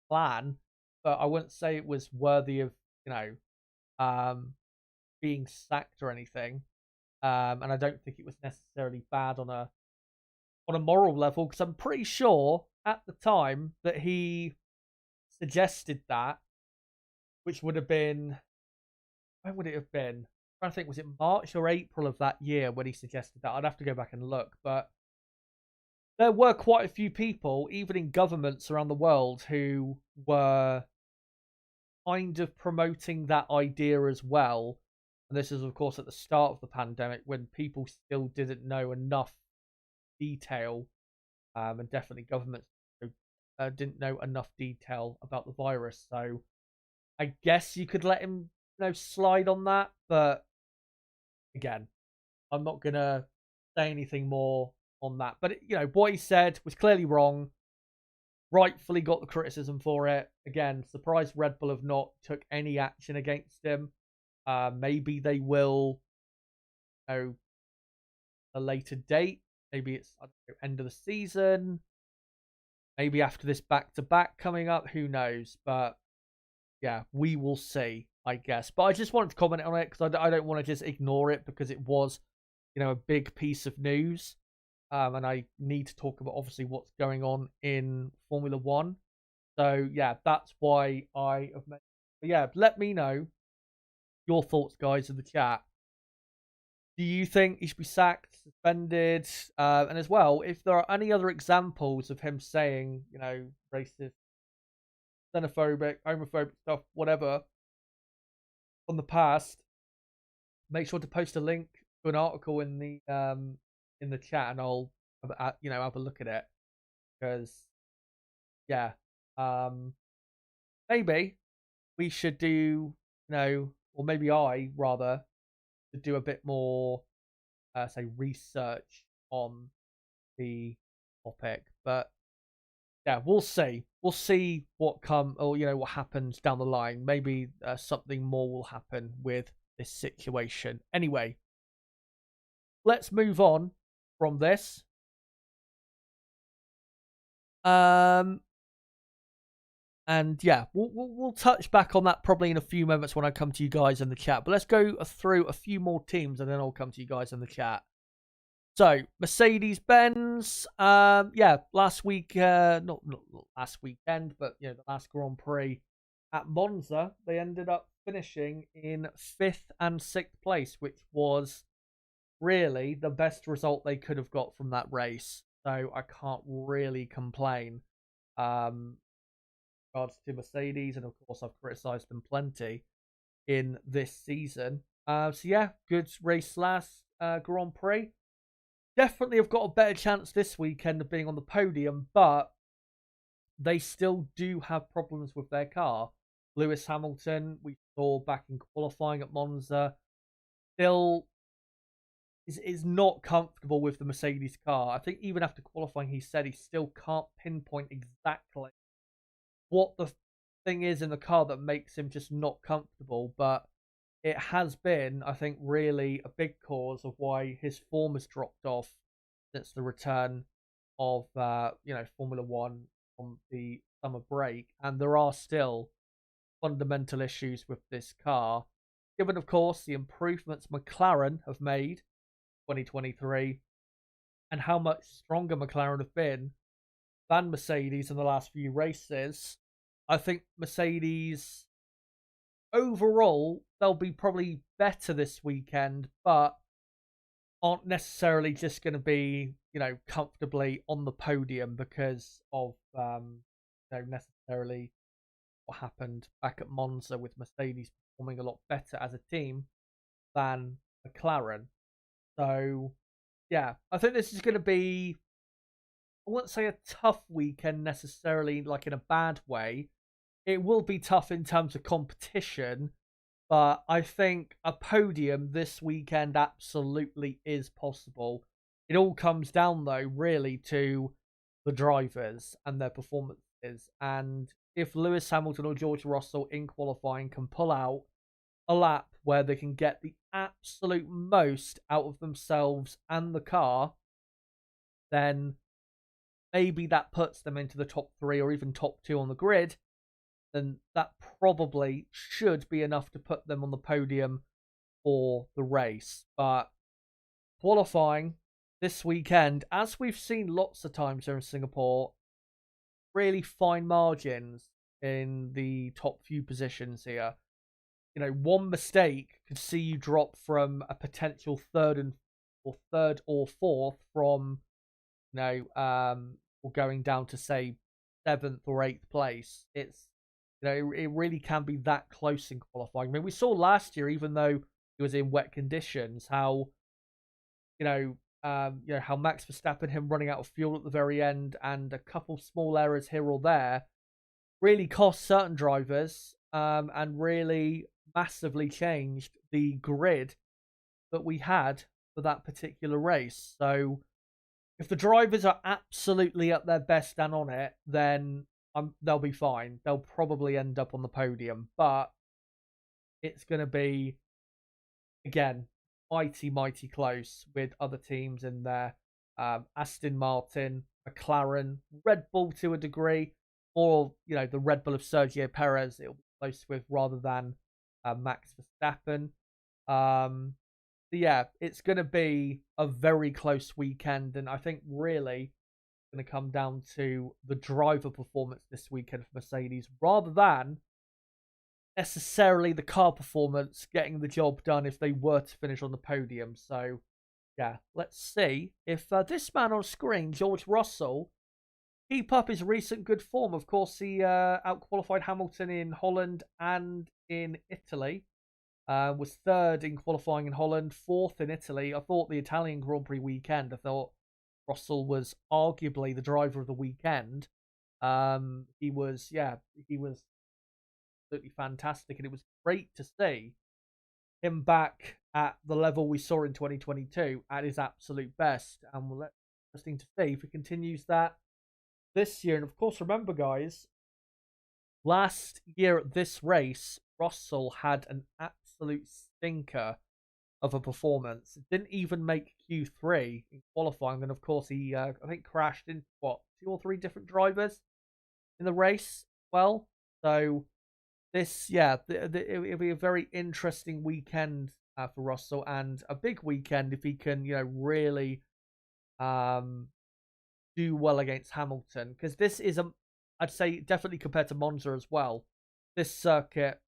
plan, but I wouldn't say it was worthy of, being sacked or anything. And I don't think it was necessarily bad on a moral level, because I'm pretty sure at the time that he suggested that, which would have been, when would it have been? I think, was it March or April of that year when he suggested that? I'd have to go back and look, but there were quite a few people, even in governments around the world, who were kind of promoting that idea as well. And this is, of course, at the start of the pandemic when people still didn't know enough detail, and definitely governments didn't know enough detail about the virus. So I guess you could let him, slide on that. But again, I'm not gonna say anything more on that. But what he said was clearly wrong. Rightfully got the criticism for it. Again, surprised Red Bull have not took any action against him. Maybe they will, a later date. Maybe it's end of the season. Maybe after this back-to-back coming up. Who knows? But yeah, we will see, I guess. But I just wanted to comment on it because I don't want to just ignore it because it was, a big piece of news. And I need to talk about, obviously, what's going on in Formula One. So, yeah, that's why I have mentioned. But yeah, let me know your thoughts, guys, in the chat. Do you think he should be sacked, suspended? And as well, if there are any other examples of him saying, racist, xenophobic, homophobic stuff, whatever, from the past, make sure to post a link to an article in the chat, and I'll have a look at it. Because yeah, maybe we should do, or maybe I rather should do a bit more, say, research on the topic. But yeah, we'll see. We'll see what what happens down the line. Maybe something more will happen with this situation. Anyway, let's move on from this. And yeah, we'll touch back on that probably in a few moments when I come to you guys in the chat. But let's go through a few more teams, and then I'll come to you guys in the chat. So Mercedes-Benz, last week, not last weekend, but the last Grand Prix at Monza, they ended up finishing in 5th and 6th place, which was really the best result they could have got from that race. So I can't really complain. Regards to Mercedes, and of course I've criticised them plenty in this season. So yeah, good race last Grand Prix. Definitely have got a better chance this weekend of being on the podium, but they still do have problems with their car. Lewis Hamilton, we saw back in qualifying at Monza, still is not comfortable with the Mercedes car. I think even after qualifying, he said he still can't pinpoint exactly what the thing is in the car that makes him just not comfortable, but it has been, I think, really a big cause of why his form has dropped off since the return of Formula One from the summer break, and there are still fundamental issues with this car, given, of course, the improvements McLaren have made 2023 and how much stronger McLaren have been than Mercedes in the last few races. I think Mercedes overall, they'll be probably better this weekend, but aren't necessarily just going to be, comfortably on the podium because of, necessarily what happened back at Monza with Mercedes performing a lot better as a team than McLaren. So, yeah, I think this is going to be, I wouldn't say a tough weekend necessarily, like in a bad way. It will be tough in terms of competition, but I think a podium this weekend absolutely is possible. It all comes down, though, really to the drivers and their performances. And if Lewis Hamilton or George Russell in qualifying can pull out a lap where they can get the absolute most out of themselves and the car, then maybe that puts them into the top 3 or even top 2 on the grid. Then that probably should be enough to put them on the podium for the race. But qualifying this weekend, as we've seen lots of times here in Singapore, really fine margins in the top few positions here. One mistake could see you drop from a potential third or fourth from, or going down to say 7th or 8th place. It's it really can be that close in qualifying. I mean, we saw last year, even though it was in wet conditions, how how Max Verstappen, him running out of fuel at the very end, and a couple small errors here or there, really cost certain drivers, and really massively changed the grid that we had for that particular race. So if the drivers are absolutely at their best and on it, then they'll be fine. They'll probably end up on the podium, but it's going to be, again, mighty close with other teams in there. Aston Martin, McLaren, Red Bull to a degree, or the Red Bull of Sergio Perez. It'll be close with rather than Max Verstappen. So yeah, it's going to be a very close weekend, and I think really going to come down to the driver performance this weekend for Mercedes rather than necessarily the car performance getting the job done if they were to finish on the podium. So yeah, let's see if this man on screen, George Russell, keep up his recent good form. Of course, he outqualified Hamilton in Holland and in Italy. Was third in qualifying in Holland, fourth in Italy. I thought the Italian Grand Prix weekend, I thought Russell was arguably the driver of the weekend. He was absolutely fantastic, and it was great to see him back at the level we saw in 2022 at his absolute best. And we'll interesting to see if he continues that this year. And of course, remember, guys, last year at this race, Russell had an absolute stinker of a performance. Didn't even make Q3 in qualifying, and of course he I think crashed into 2 or 3 different drivers in the race. Well, so this it'll be a very interesting weekend for Russell, and a big weekend if he can really do well against Hamilton, because this is I'd say definitely compared to Monza as well, this circuit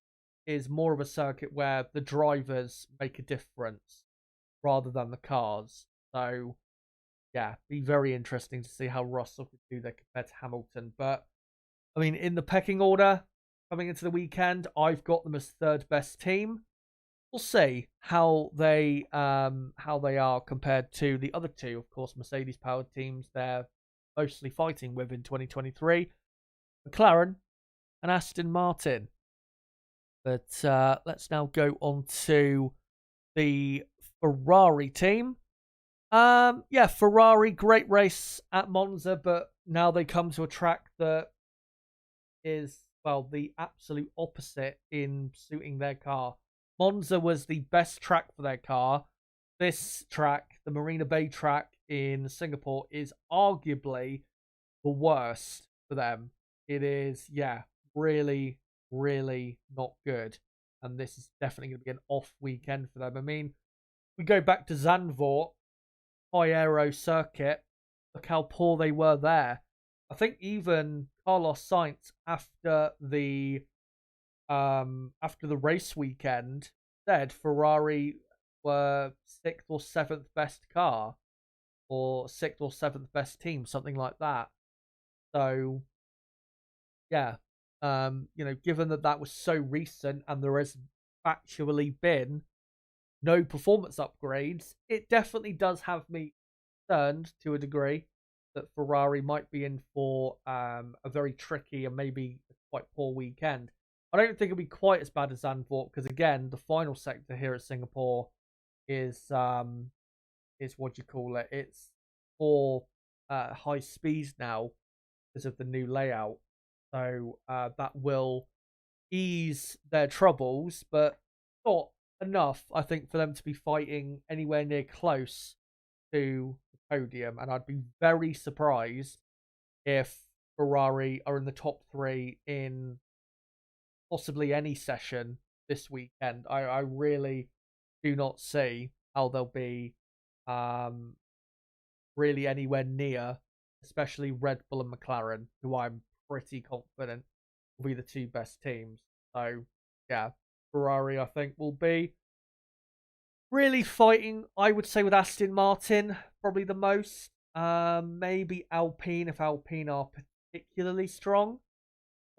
is more of a circuit where the drivers make a difference rather than the cars. So yeah, be very interesting to see how Russell could do there compared to Hamilton. But I mean, in the pecking order coming into the weekend, I've got them as third best team. We'll see how they are compared to the other two, of course, Mercedes powered teams they're mostly fighting with in 2023, McLaren and Aston Martin. But let's now go on to the Ferrari team. Ferrari, great race at Monza, but now they come to a track that is, well, the absolute opposite in suiting their car. Monza was the best track for their car. This track, the Marina Bay track in Singapore, is arguably the worst for them. It is, really not good, and this is definitely going to be an off weekend for them. I mean, we go back to Zandvoort, high aero circuit. Look how poor they were there. I think even Carlos Sainz after the race weekend said Ferrari were 6th or 7th best car, or 6th or 7th best team, something like that. So yeah, given that was so recent and there has actually been no performance upgrades, it definitely does have me concerned to a degree that Ferrari might be in for a very tricky and maybe quite poor weekend. I don't think it'll be quite as bad as Zandvoort, because again, the final sector here at Singapore is what do you call it? It's for high speeds now because of the new layout. So that will ease their troubles, but not enough, I think, for them to be fighting anywhere near close to the podium. And I'd be very surprised if Ferrari are in the top 3 in possibly any session this weekend. I really do not see how they'll be really anywhere near, especially Red Bull and McLaren, who I'm pretty confident will be the 2 best teams. So yeah, Ferrari I think will be really fighting, I would say, with Aston Martin probably the most. Maybe Alpine if Alpine are particularly strong.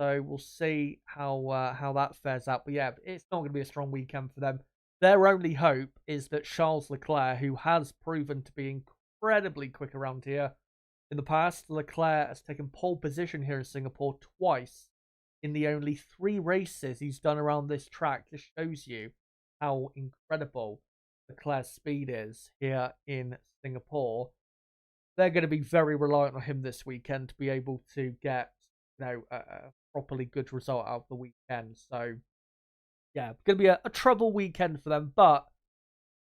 So we'll see how that fares out. But yeah, it's not going to be a strong weekend for them. Their only hope is that Charles Leclerc, who has proven to be incredibly quick around here in the past, Leclerc has taken pole position here in Singapore twice in the only 3 races he's done around this track. Just shows you how incredible Leclerc's speed is here in Singapore. They're going to be very reliant on him this weekend to be able to get, a properly good result out of the weekend. So, yeah, going to be a trouble weekend for them. But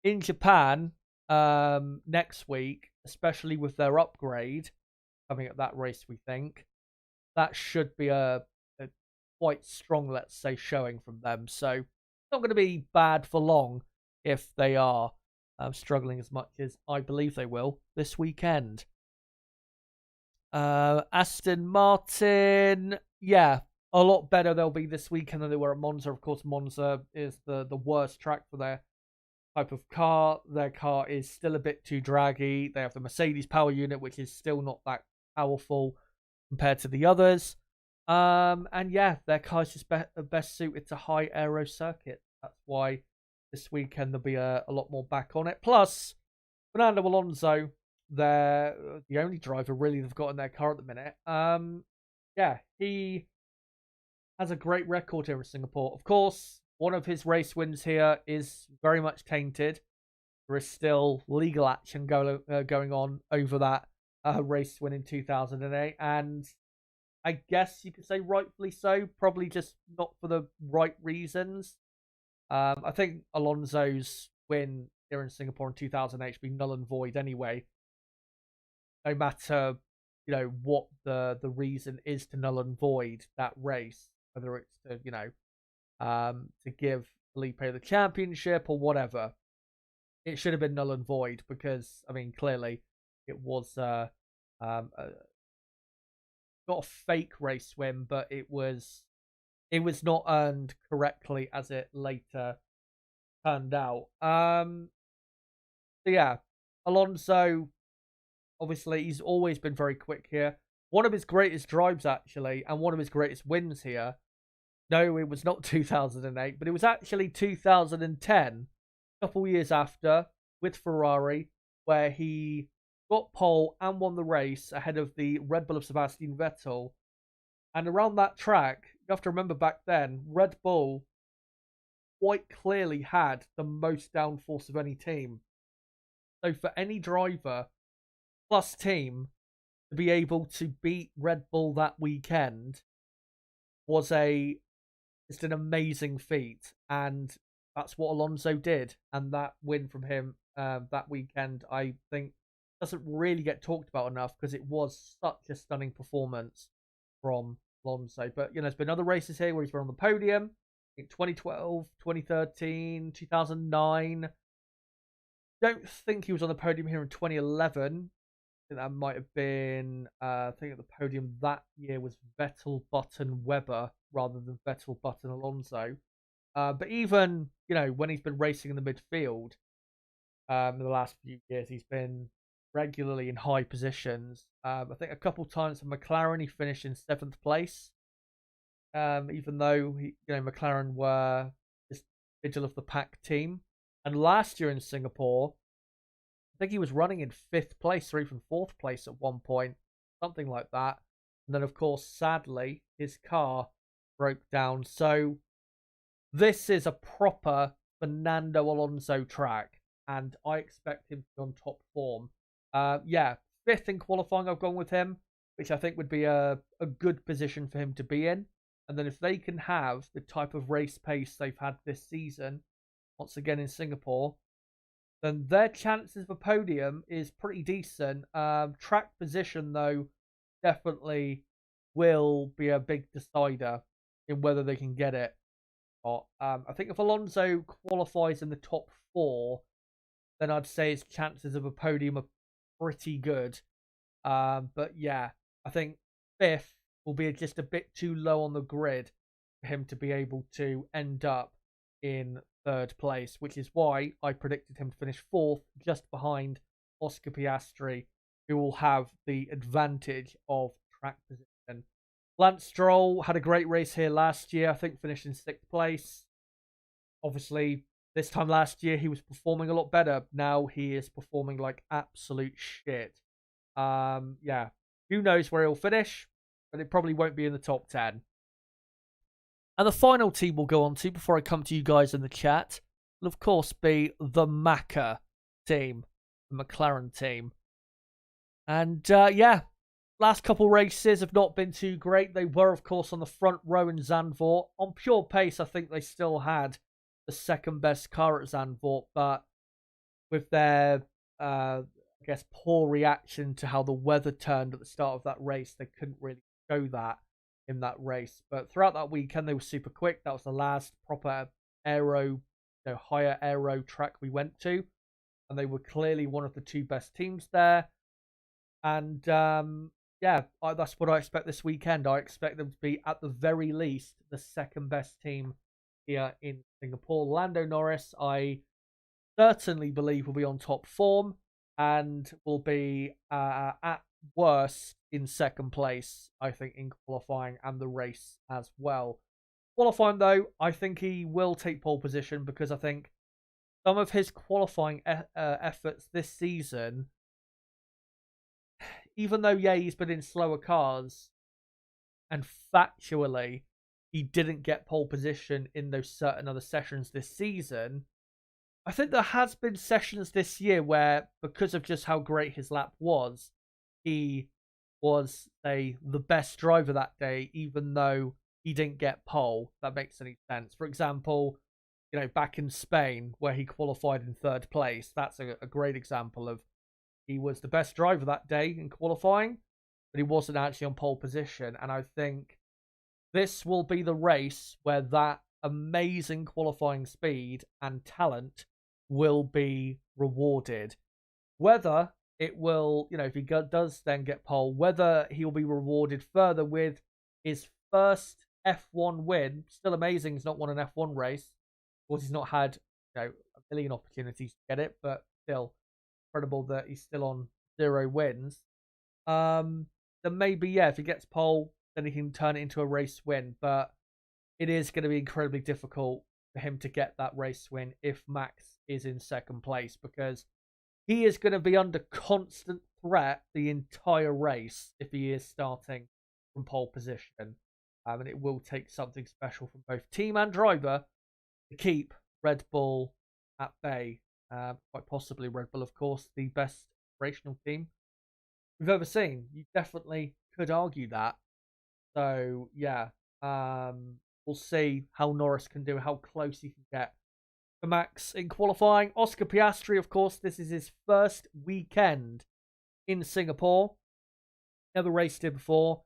in Japan, next week, especially with their upgrade coming at that race, we think that should be a quite strong, let's say, showing from them. So, not going to be bad for long if they are struggling as much as I believe they will this weekend. Aston Martin, yeah, a lot better they'll be this weekend than they were at Monza. Of course, Monza is the worst track for their type of car. Their car is still a bit too draggy. They have the Mercedes power unit, which is still not that powerful compared to the others. And yeah, their car is just best suited to high aero circuits. That's why this weekend there'll be a lot more back on it. Plus, Fernando Alonso, they're the only driver really they've got in their car at the minute. Yeah, he has a great record here in Singapore. Of course, one of his race wins here is very much tainted. There is still legal action going on over that race win in 2008, and I guess you could say rightfully so. Probably just not for the right reasons. I think Alonso's win here in Singapore in 2008 should be null and void anyway. No matter, what the reason is to null and void that race, whether it's to, to give Felipe the championship or whatever, it should have been null and void because, I mean, clearly it was not a fake race win, but it was not earned correctly as it later turned out. So yeah, Alonso, obviously, he's always been very quick here. One of his greatest drives, actually, and one of his greatest wins here. No, it was not 2008, but it was actually 2010, a couple years after, with Ferrari, where he got pole and won the race ahead of the Red Bull of Sebastian Vettel. And around that track, you have to remember back then, Red Bull quite clearly had the most downforce of any team. So for any driver plus team to be able to beat Red Bull that weekend was just an amazing feat, and that's what Alonso did. And that win from him that weekend, I think, doesn't really get talked about enough because it was such a stunning performance from Alonso. But there's been other races here where he's been on the podium in 2012, 2013, 2009. Don't think he was on the podium here in 2011. I think that might have been, I think at the podium that year was Vettel, Button, Webber, rather than Vettel, Button, Alonso. But even, when he's been racing in the midfield in the last few years, he's been regularly in high positions. I think a couple times for McLaren, he finished in 7th place. Even though, McLaren were just middle of the pack team. And last year in Singapore, I think he was running in 5th place or even 4th place at one point, something like that. And then, of course, sadly, his car broke down. So this is a proper Fernando Alonso track, and I expect him to be on top form. Yeah, 5th in qualifying, I've gone with him, which I think would be a good position for him to be in. And then if they can have the type of race pace they've had this season, once again in Singapore, then their chances of a podium is pretty decent. Track position, though, definitely will be a big decider in whether they can get it. I think if Alonso qualifies in the top 4, then I'd say his chances of a podium are pretty good. But yeah, I think 5th will be just a bit too low on the grid for him to be able to end up in 3rd place, which is why I predicted him to finish 4th, just behind Oscar Piastri, who will have the advantage of track position Lance Stroll had a great race here last year. I think finished in 6th place. Obviously, this time last year he was performing a lot better. Now he is performing like absolute shit. Yeah, who knows where he'll finish, but it probably won't be in the top 10. And the final team we'll go on to before I come to you guys in the chat will, of course, be the Macca team, the McLaren team. And yeah, last couple races have not been too great. They were, of course, on the front row in Zandvoort. On pure pace, I think they still had the second best car at Zandvoort, but with their, I guess, poor reaction to how the weather turned at the start of that race, they couldn't really show that in that race. But throughout that weekend, they were super quick. That was the last proper aero, higher aero track we went to, and they were clearly one of the 2 best teams there. And yeah, that's what I expect this weekend. I expect them to be, at the very least, the second best team here in Singapore. Lando Norris, I certainly believe, will be on top form and will be at worst in 2nd place, I think, in qualifying and the race as well. Qualifying, though, I think he will take pole position because I think some of his qualifying efforts this season, even though, yeah, he's been in slower cars, and factually, he didn't get pole position in those certain other sessions this season, I think there has been sessions this year where, because of just how great his lap was, he was, say, the best driver that day, even though he didn't get pole. If that makes any sense. For example, back in Spain, where he qualified in 3rd place, that's a great example of he was the best driver that day in qualifying, but he wasn't actually on pole position. And I think this will be the race where that amazing qualifying speed and talent will be rewarded. Whether it will, if he does then get pole, whether he'll be rewarded further with his first F1 win. Still amazing he's not won an F1 race. Of course, he's not had a million opportunities to get it, but still incredible that he's still on 0 wins. Then maybe, yeah, if he gets pole, then he can turn it into a race win. But it is going to be incredibly difficult for him to get that race win if Max is in 2nd place, because he is going to be under constant threat the entire race if he is starting from pole position. And it will take something special from both team and driver to keep Red Bull at bay. Quite possibly Red Bull, of course, the best operational team we've ever seen. You definitely could argue that. So, yeah, we'll see how Norris can do, how close he can get to Max in qualifying. Oscar Piastri, of course, this is his first weekend in Singapore. Never raced here before,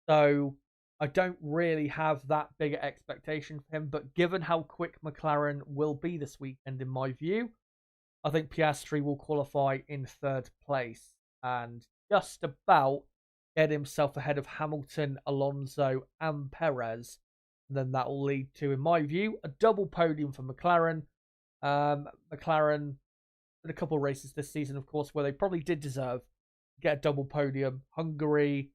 so I don't really have that big an expectation for him. But given how quick McLaren will be this weekend, in my view, I think Piastri will qualify in 3rd place and just about get himself ahead of Hamilton, Alonso, and Perez. And then that will lead to, in my view, a double podium for McLaren. McLaren in a couple of races this season, of course, where they probably did deserve to get a double podium. Hungary,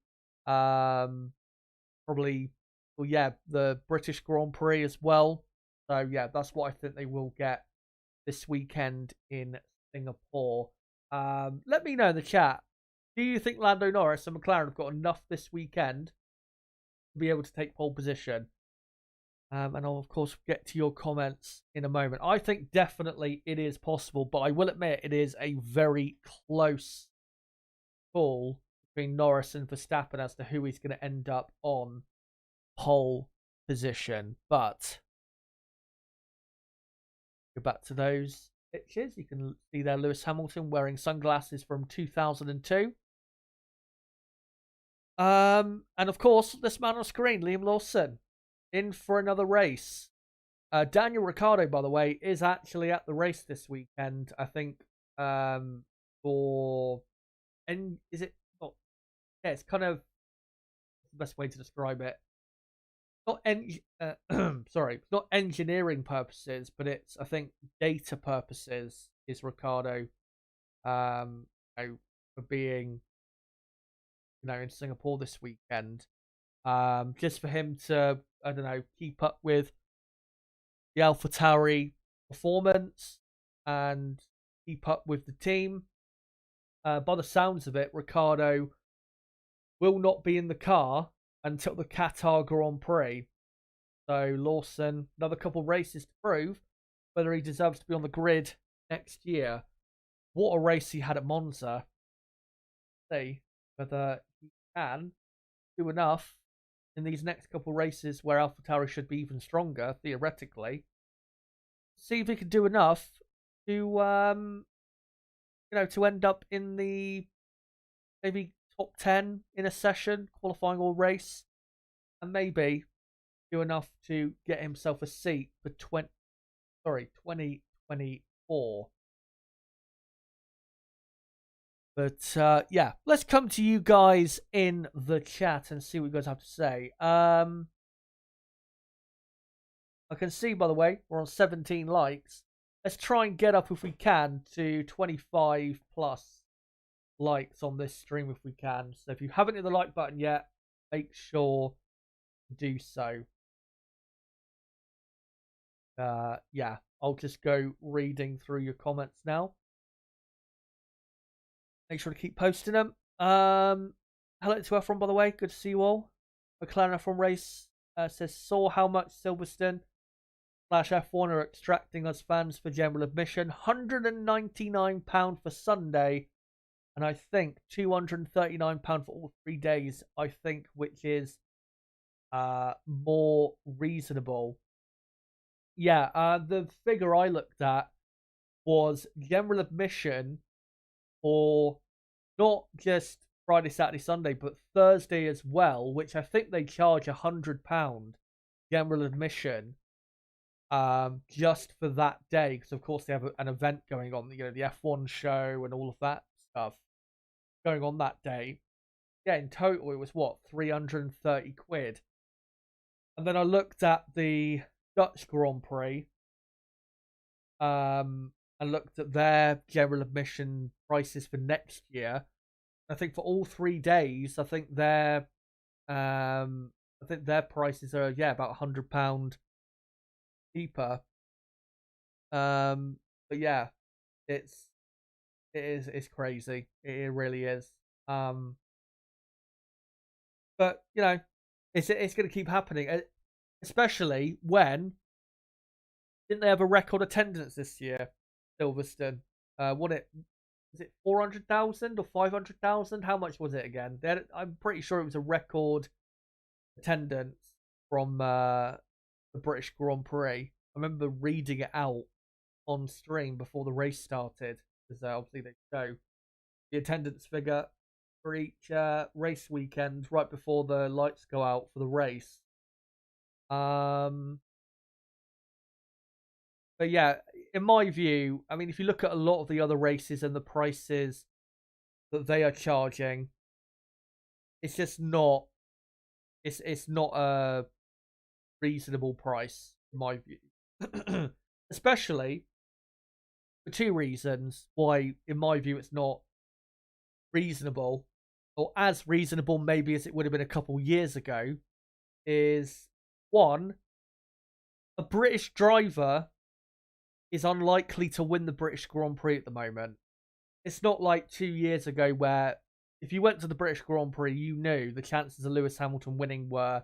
probably, well, yeah, the British Grand Prix as well. So, yeah, that's what I think they will get this weekend in Singapore. Let me know in the chat. Do you think Lando Norris and McLaren have got enough this weekend to be able to take pole position? And I'll, of course, get to your comments in a moment. I think definitely it is possible, but I will admit it is a very close call between Norris and Verstappen as to who is going to end up on pole position. But go back to those pictures. You can see there Lewis Hamilton wearing sunglasses from 2002. And of course, this man on screen, Liam Lawson, in for another race. Daniel Ricciardo, by the way, is actually at the race this weekend. I think for, and is it not? Yeah, it's kind of the best way to describe it. Not sorry, not engineering purposes, but it's, I think, data purposes. Is Ricciardo, for being, in Singapore this weekend. just for him to, I don't know, keep up with the AlphaTauri performance and keep up with the team. By the sounds of it, Ricardo will not be in the car until the Qatar Grand Prix. So Lawson, another couple races to prove whether he deserves to be on the grid next year. What a race he had at Monza. See whether he can do enough in these next couple races where AlphaTauri should be even stronger, theoretically. See if he can do enough to, to end up in the maybe top 10 in a session, qualifying or race, and maybe do enough to get himself a seat for 2024. But yeah, let's come to you guys in the chat and see what you guys have to say. I can see, by the way, we're on 17 likes. Let's try and get up, if we can, to 25 plus likes on this stream if we can. So if you haven't hit the like button yet, make sure to do so. Yeah, I'll just go reading through your comments now. Make sure to keep posting them. Hello to everyone, by the way. Good to see you all. McLaren F1 Race says, saw how much Silverstone / F1 are extracting us fans for general admission. £199 for Sunday, and I think £239 for all 3 days, I think, which is more reasonable. Yeah, the figure I looked at was general admission for not just Friday, Saturday, Sunday, but Thursday as well, which I think they charge £100 general admission just for that day, because of course they have an event going on, the F1 show and all of that stuff going on that day. Yeah, in total it was what, 330 quid. And then I looked at the Dutch Grand Prix and looked at their general admission prices for next year. I think for all 3 days, I think their prices are about £100 cheaper. But yeah, it's crazy. It really is. But it's going to keep happening, especially when didn't they have a record attendance this year, Silverstone? Was it 400,000 or 500,000? How much was it again? I'm pretty sure it was a record attendance from the British Grand Prix. I remember reading it out on stream before the race started, because obviously they show the attendance figure for each race weekend right before the lights go out for the race. But yeah, in my view, I mean, if you look at a lot of the other races and the prices that they are charging, it's just not. It's not a reasonable price, in my view. Especially for two reasons why, in my view, it's not reasonable, or as reasonable maybe as it would have been a couple years ago. Is one, a British driver is unlikely to win the British Grand Prix at the moment. It's not like 2 years ago where if you went to the British Grand Prix, you knew the chances of Lewis Hamilton winning were,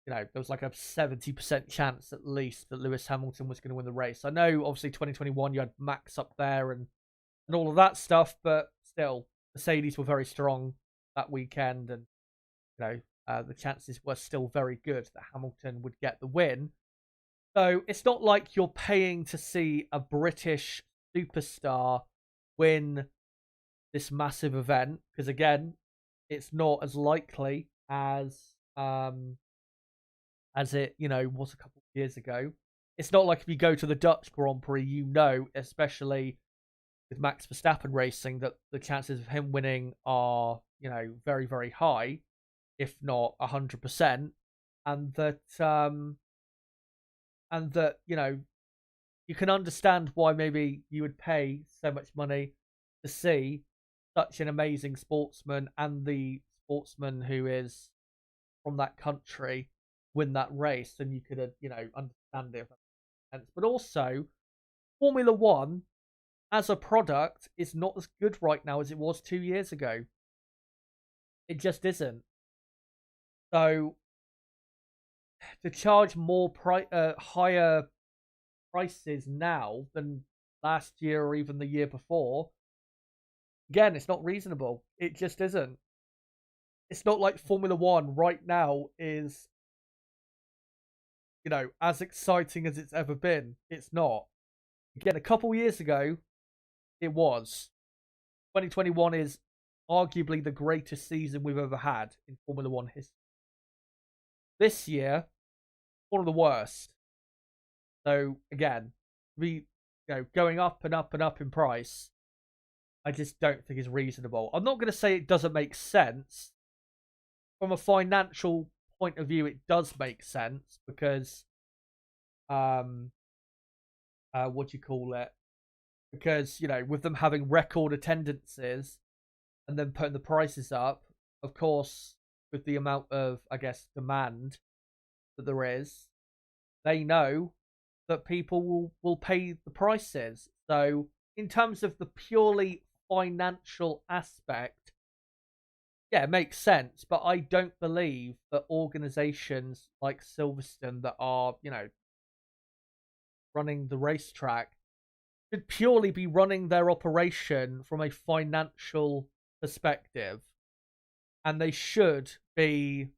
there was like a 70% chance at least that Lewis Hamilton was going to win the race. I know, obviously, 2021, you had Max up there and all of that stuff, but still, Mercedes were very strong that weekend, and, the chances were still very good that Hamilton would get the win. So it's not like you're paying to see a British superstar win this massive event, because again, it's not as likely as it was a couple of years ago. It's not like if you go to the Dutch Grand Prix, especially with Max Verstappen racing, that the chances of him winning are very, very high, if not 100%, and that you can understand why maybe you would pay so much money to see such an amazing sportsman, and the sportsman who is from that country win that race, then you could, understand it. But also, Formula One as a product is not as good right now as it was 2 years ago. It just isn't. So to charge higher prices now than last year or even the year before, again, it's not reasonable. It just isn't. It's not like Formula One right now is, as exciting as it's ever been. It's not. Again, a couple years ago, it was. 2021 is arguably the greatest season we've ever had in Formula One history. This year, one of the worst. So again, going up and up and up in price, I just don't think is reasonable. I'm not going to say it doesn't make sense. From a financial point of view, it does make sense because, what do you call it? Because, with them having record attendances and then putting the prices up, of course, with the amount of, I guess, demand that there is, they know that people will pay the prices. So in terms of the purely financial aspect, yeah, it makes sense. But I don't believe that organizations like Silverstone that are, running the racetrack should purely be running their operation from a financial perspective. And they should be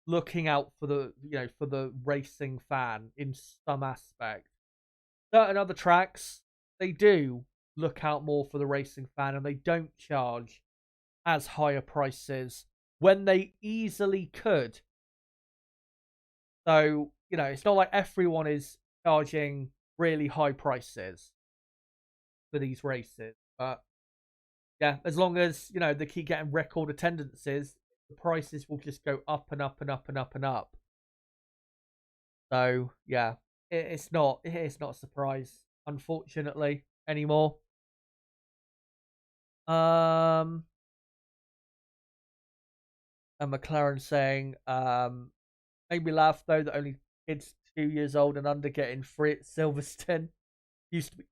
looking out for the racing fan in some aspect. Certain other tracks, they do look out more for the racing fan and they don't charge as higher prices when they easily could. So, it's not like everyone is charging really high prices for these races. But yeah, as long as, they keep getting record attendances, the prices will just go up and up and up and up and up. So yeah, it's not a surprise, unfortunately, anymore. And McLaren saying, made me laugh though that only kids 2 years old and under getting free at Silverstone. Used to be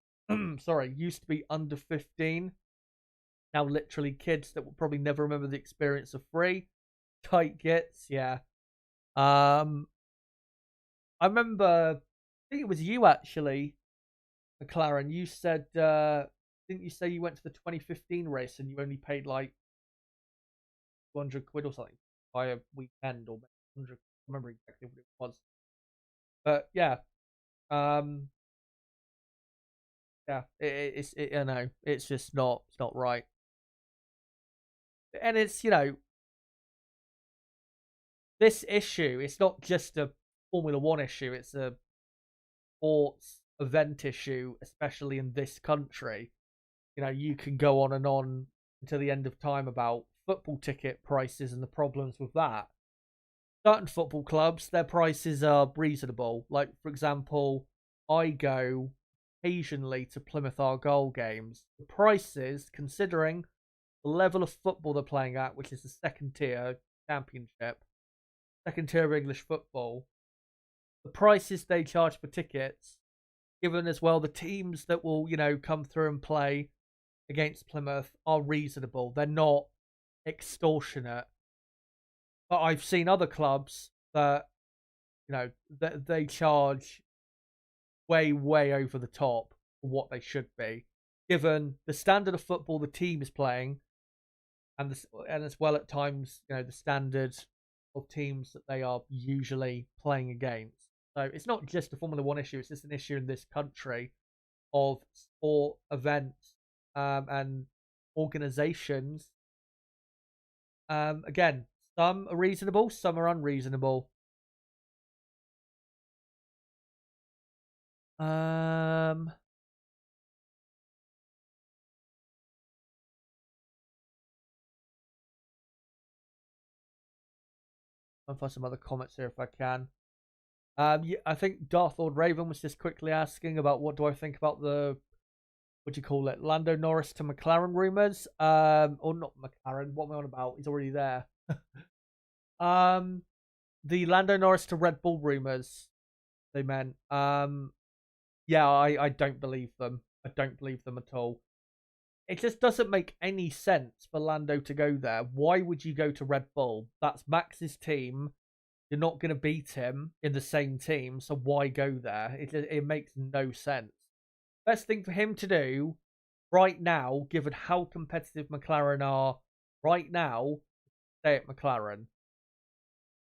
used to be under 15. Now literally kids that will probably never remember the experience of free. Tight gets, yeah. I remember, I think it was you actually, McLaren. You said, didn't you say you went to the 2015 race and you only paid like 200 quid or something by a weekend, or 100? I remember exactly what it was. But yeah, yeah, I know it's just not right, and it's this issue. It's not just a Formula One issue; it's a sports event issue, especially in this country. You can go on and on until the end of time about football ticket prices and the problems with that. Certain football clubs, their prices are reasonable. Like, for example, I go occasionally to Plymouth Argyle games. The prices, considering the level of football they're playing at, which is the second tier championship, second tier of English football, the prices they charge for tickets, given as well the teams that will, come through and play against Plymouth, are reasonable. They're not extortionate. But I've seen other clubs that, that they charge way, way over the top for what they should be, given the standard of football the team is playing, and as well at times, the standard of teams that they are usually playing against. So it's not just a Formula One issue; it's just an issue in this country of sport events and organizations. Again, some are reasonable, some are unreasonable. I'm find some other comments here if I can. Yeah, I think Darth Lord Raven was just quickly asking about what do I think about the, what do you call it, Lando Norris to McLaren rumors. Or not McLaren. What am I on about? He's already there. The Lando Norris to Red Bull rumors they meant. Yeah, I don't believe them. I don't believe them at all. It just doesn't make any sense for Lando to go there. Why would you go to Red Bull? That's Max's team. You're not going to beat him in the same team, so why go there? It makes no sense. Best thing for him to do right now, given how competitive McLaren are right now, stay at McLaren.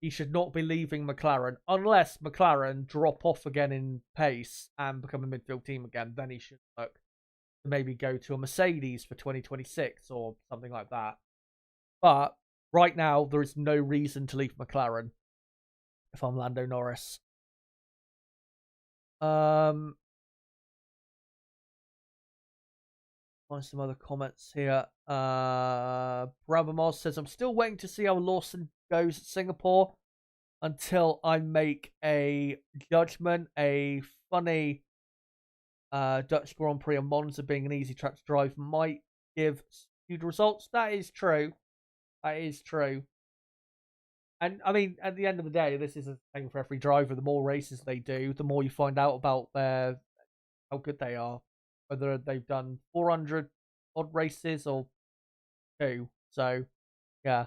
He should not be leaving McLaren unless McLaren drop off again in pace and become a midfield team again. Then he should look to maybe go to a Mercedes for 2026 or something like that. But right now, there is no reason to leave McLaren if I'm Lando Norris. Find some other comments here. Brabamos says, I'm still waiting to see how Lawson goes at Singapore until I make a judgment. A funny Dutch Grand Prix and Monza being an easy track to drive might give skewed results. That is true. That is true. And I mean, at the end of the day, this is a thing for every driver. The more races they do, the more you find out about how good they are. Whether they've done 400 odd races or 2. So, yeah.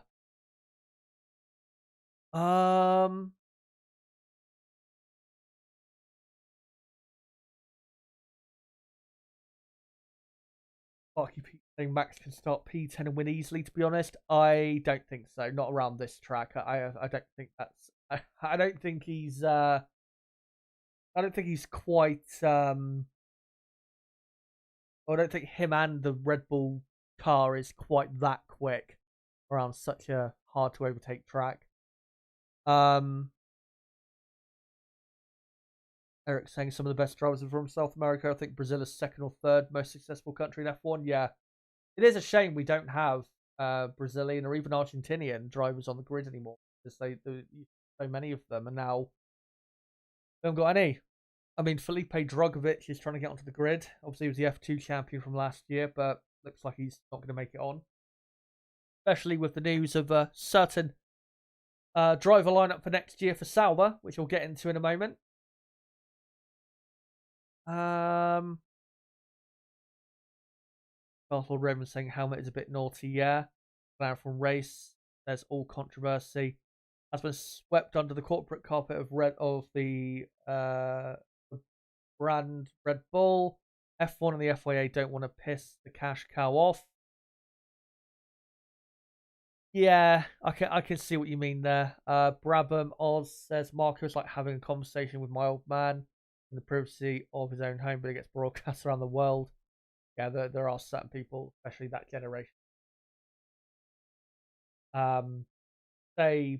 Barky Pete saying Max can start P10 and win easily. To be honest, I don't think so. Not around this track. I don't think that's. I don't think he's. I don't think he's quite. I don't think him and the Red Bull car is quite that quick around such a hard to overtake track. Eric saying some of the best drivers are from South America. I think Brazil is second or third most successful country in F1. Yeah, it is a shame we don't have Brazilian or even Argentinian drivers on the grid anymore because so many of them, and now they haven't got any. I mean, Felipe Drugovich is trying to get onto the grid. Obviously, he was the F2 champion from last year, but looks like he's not going to make it on. Especially with the news of a certain driver lineup for next year for Sauber, which we'll get into in a moment. Castle Roman saying helmet is a bit naughty, yeah. Down from race, there's all controversy. Has been swept under the corporate carpet of the brand Red Bull. F1 and the FIA don't want to piss the cash cow off. Yeah, I can see what you mean there. Brabham Oz says Marco's like having a conversation with my old man in the privacy of his own home, but it gets broadcast around the world. Yeah, there are certain people, especially that generation. Say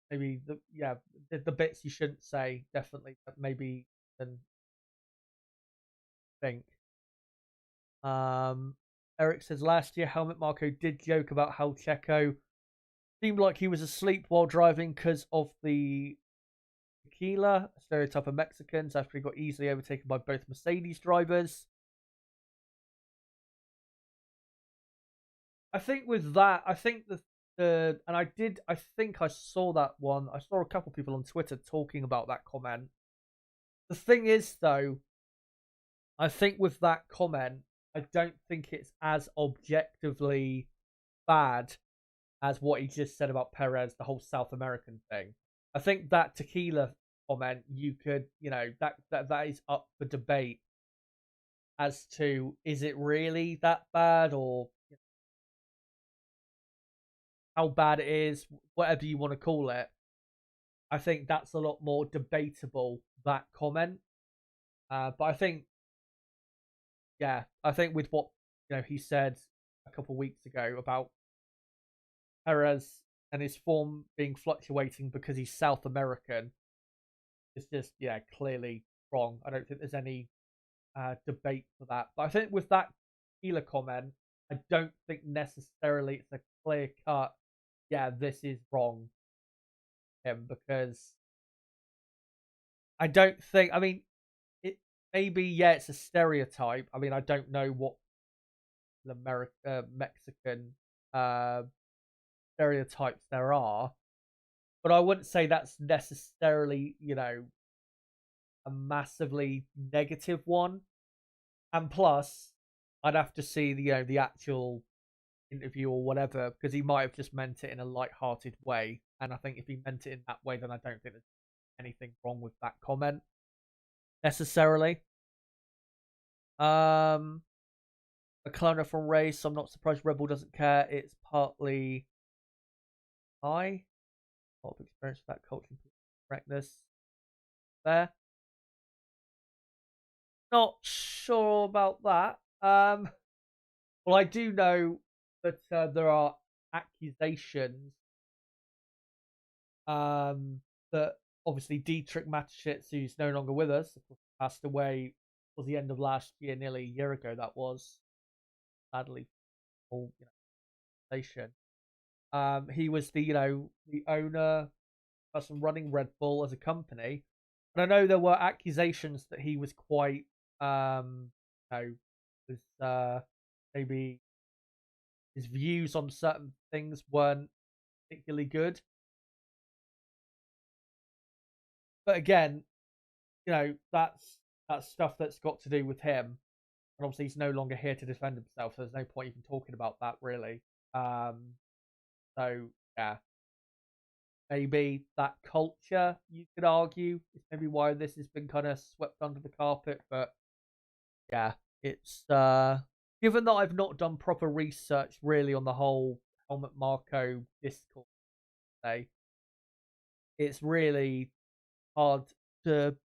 maybe the bits you shouldn't say, definitely, but maybe then think. Eric says last year Helmut Marko did joke about how Checo seemed like he was asleep while driving because of the tequila, a stereotype of Mexicans, after he got easily overtaken by both Mercedes drivers. I think with that, I think and I think I saw that one. I saw a couple people on Twitter talking about that comment. The thing is, though, I think with that comment, I don't think it's as objectively bad as what he just said about Perez, the whole South American thing. I think that tequila comment, you could, that is up for debate as to is it really that bad or how bad it is, whatever you want to call it. I think that's a lot more debatable, that comment. But I think, I think with what he said a couple of weeks ago about Perez and his form being fluctuating because he's South American, it's just clearly wrong. I don't think there's any debate for that. But I think with that Keeler comment, I don't think necessarily it's a clear cut. Yeah, this is wrong, him, because I don't think. I mean, it maybe it's a stereotype. I mean, I don't know what the Mexican stereotypes there are, but I wouldn't say that's necessarily, a massively negative one. And plus, I'd have to see the actual interview or whatever, because he might have just meant it in a light-hearted way. And I think if he meant it in that way, then I don't think there's anything wrong with that comment necessarily. McLaren from race. I'm not surprised Red Bull doesn't care. It's partly a lot of experience with that culture and correctness there. Not sure about that. Well, I do know that there are accusations that obviously Dietrich Mateschitz, who's no longer with us, of course, passed away towards the end of last year, nearly a year ago. That was sadly all station. He was the owner, person running Red Bull as a company, and I know there were accusations that he was quite maybe his views on certain things weren't particularly good. But again, that's stuff that's got to do with him. And obviously he's no longer here to defend himself, so there's no point even talking about that really. So yeah. Maybe that culture, you could argue, is maybe why this has been kind of swept under the carpet. But yeah, it's given that I've not done proper research really on the whole Helmut Marko discourse today, it's really hard to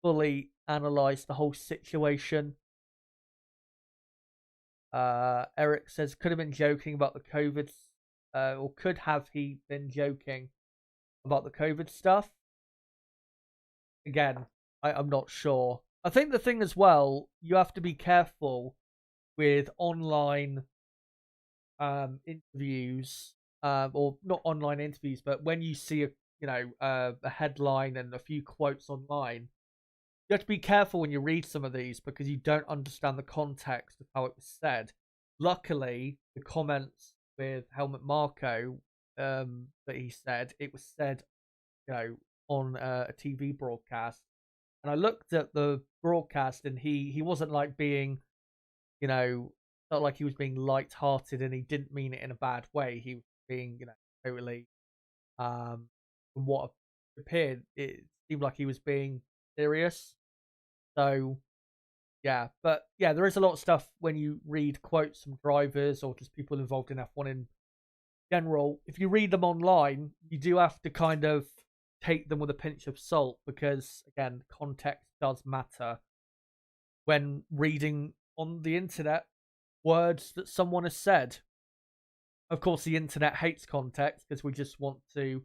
fully analyze the whole situation. Eric says, could have been joking about the COVID, or could have he been joking about the COVID stuff? Again, I'm not sure. I think the thing as well, you have to be careful with online interviews, or not online interviews, but when you see a headline and a few quotes online, you have to be careful when you read some of these because you don't understand the context of how it was said. Luckily, the comments with Helmut Marko that he said, it was said, on a TV broadcast. And I looked at the broadcast and he wasn't like being, not like he was being light-hearted, and he didn't mean it in a bad way. He was being, totally, from what appeared, it seemed like he was being serious. So, yeah. But, yeah, there is a lot of stuff when you read quotes from drivers or just people involved in F1 in general. If you read them online, you do have to kind of take them with a pinch of salt because, again, context does matter. When reading on the internet words that someone has said. Of course, the internet hates context because we just want to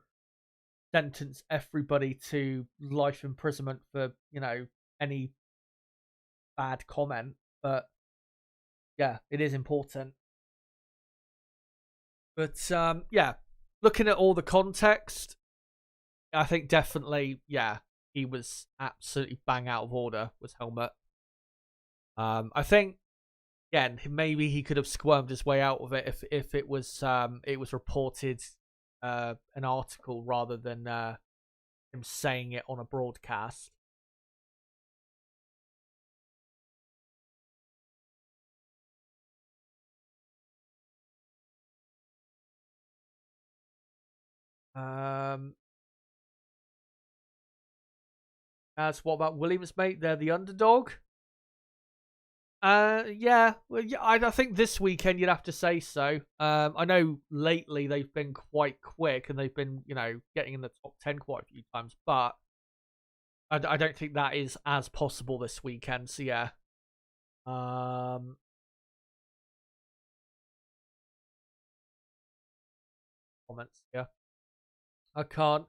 sentence everybody to life imprisonment for, any bad comment. But, yeah, it is important. But, yeah, looking at all the context, I think definitely, yeah, he was absolutely bang out of order, was Helmut. I think, again, maybe he could have squirmed his way out of it if it was reported an article rather than him saying it on a broadcast. As what about Williams, mate? They're the underdog. Yeah, well, yeah, I think this weekend you'd have to say so. I know lately they've been quite quick and they've been, getting in the top 10 quite a few times, but I don't think that is as possible this weekend. So yeah, comments. Yeah, I can't.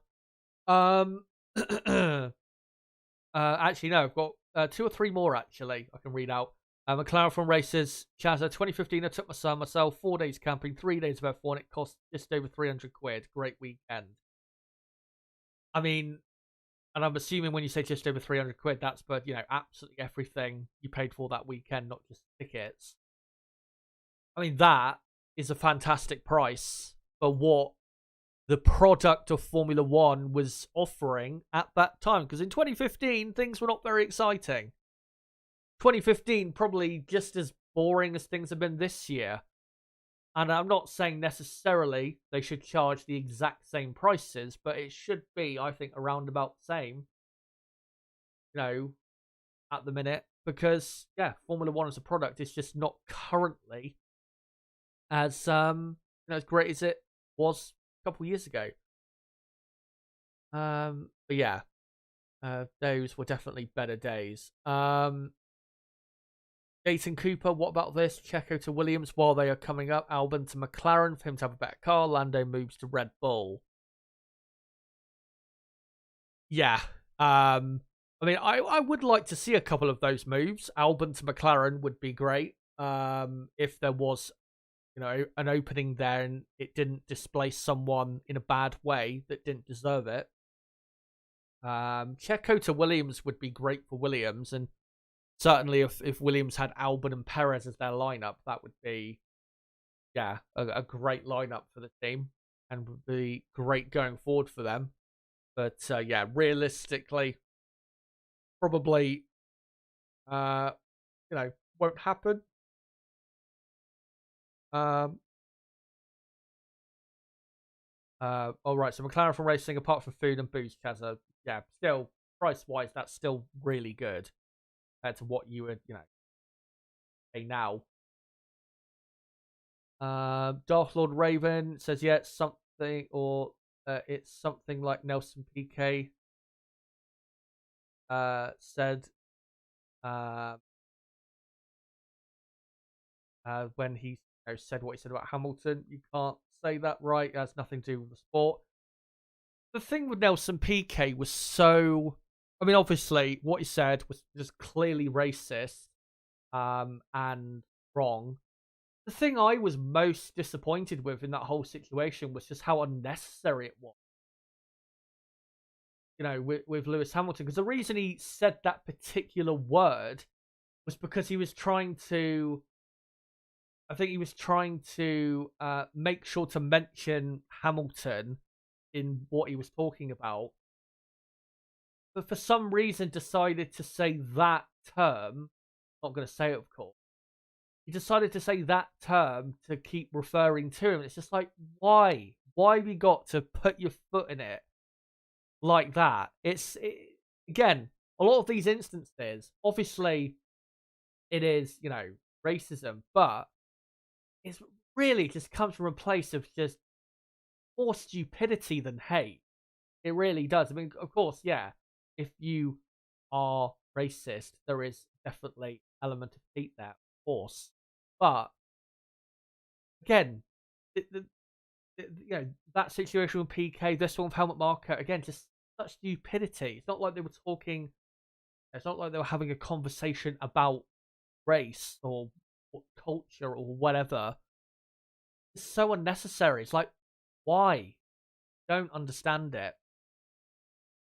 Actually, no, I've got 2 or 3 more. Actually, I can read out. McLaren from races. Chazza, 2015. I took my son myself. 4 days camping, 3 days of F1. It cost just over 300 quid. Great weekend. I mean, and I'm assuming when you say just over 300 quid, that's but absolutely everything you paid for that weekend, not just tickets. I mean, that is a fantastic price for what the product of Formula One was offering at that time. Because in 2015, things were not very exciting. 2015, probably just as boring as things have been this year. And I'm not saying necessarily they should charge the exact same prices, but it should be, I think, around about the same, at the minute. Because, yeah, Formula One as a product is just not currently as, as great as it was a couple years ago. But yeah, those were definitely better days. Jason Cooper, what about this? Checo to Williams while they are coming up. Albon to McLaren for him to have a better car. Lando moves to Red Bull. Yeah. I mean, I would like to see a couple of those moves. Albon to McLaren would be great. If there was, an opening there and it didn't displace someone in a bad way that didn't deserve it. Checo to Williams would be great for Williams, and certainly if Williams had Albon and Perez as their lineup, that would be, a great lineup for the team and would be great going forward for them. But, realistically, probably, won't happen. All right, so McLaren for racing, apart from food and booze, Chazza, still, price-wise, that's still really good. Compared to what you would, pay now. Darth Lord Raven says, it's something, or it's something like Nelson PK said when he said what he said about Hamilton. You can't say that, right? It has nothing to do with the sport. The thing with Nelson PK was so... I mean, obviously, what he said was just clearly racist and wrong. The thing I was most disappointed with in that whole situation was just how unnecessary it was. With Lewis Hamilton. Because the reason he said that particular word was because he was trying to... I think he was trying to make sure to mention Hamilton in what he was talking about. But for some reason decided to say that term. Not going to say it, of course. He decided to say that term to keep referring to him. It's just like, why? Why have you got to put your foot in it like that? Again, a lot of these instances, obviously, it is, racism, but it's really just comes from a place of just more stupidity than hate. It really does. I mean, of course, if you are racist, there is definitely an element of hate there, of course. But again, that situation with PK, this one with Helmut Marko, again, just such stupidity. It's not like they were talking. It's not like they were having a conversation about race or culture or whatever. It's so unnecessary. It's like, why? Don't understand it.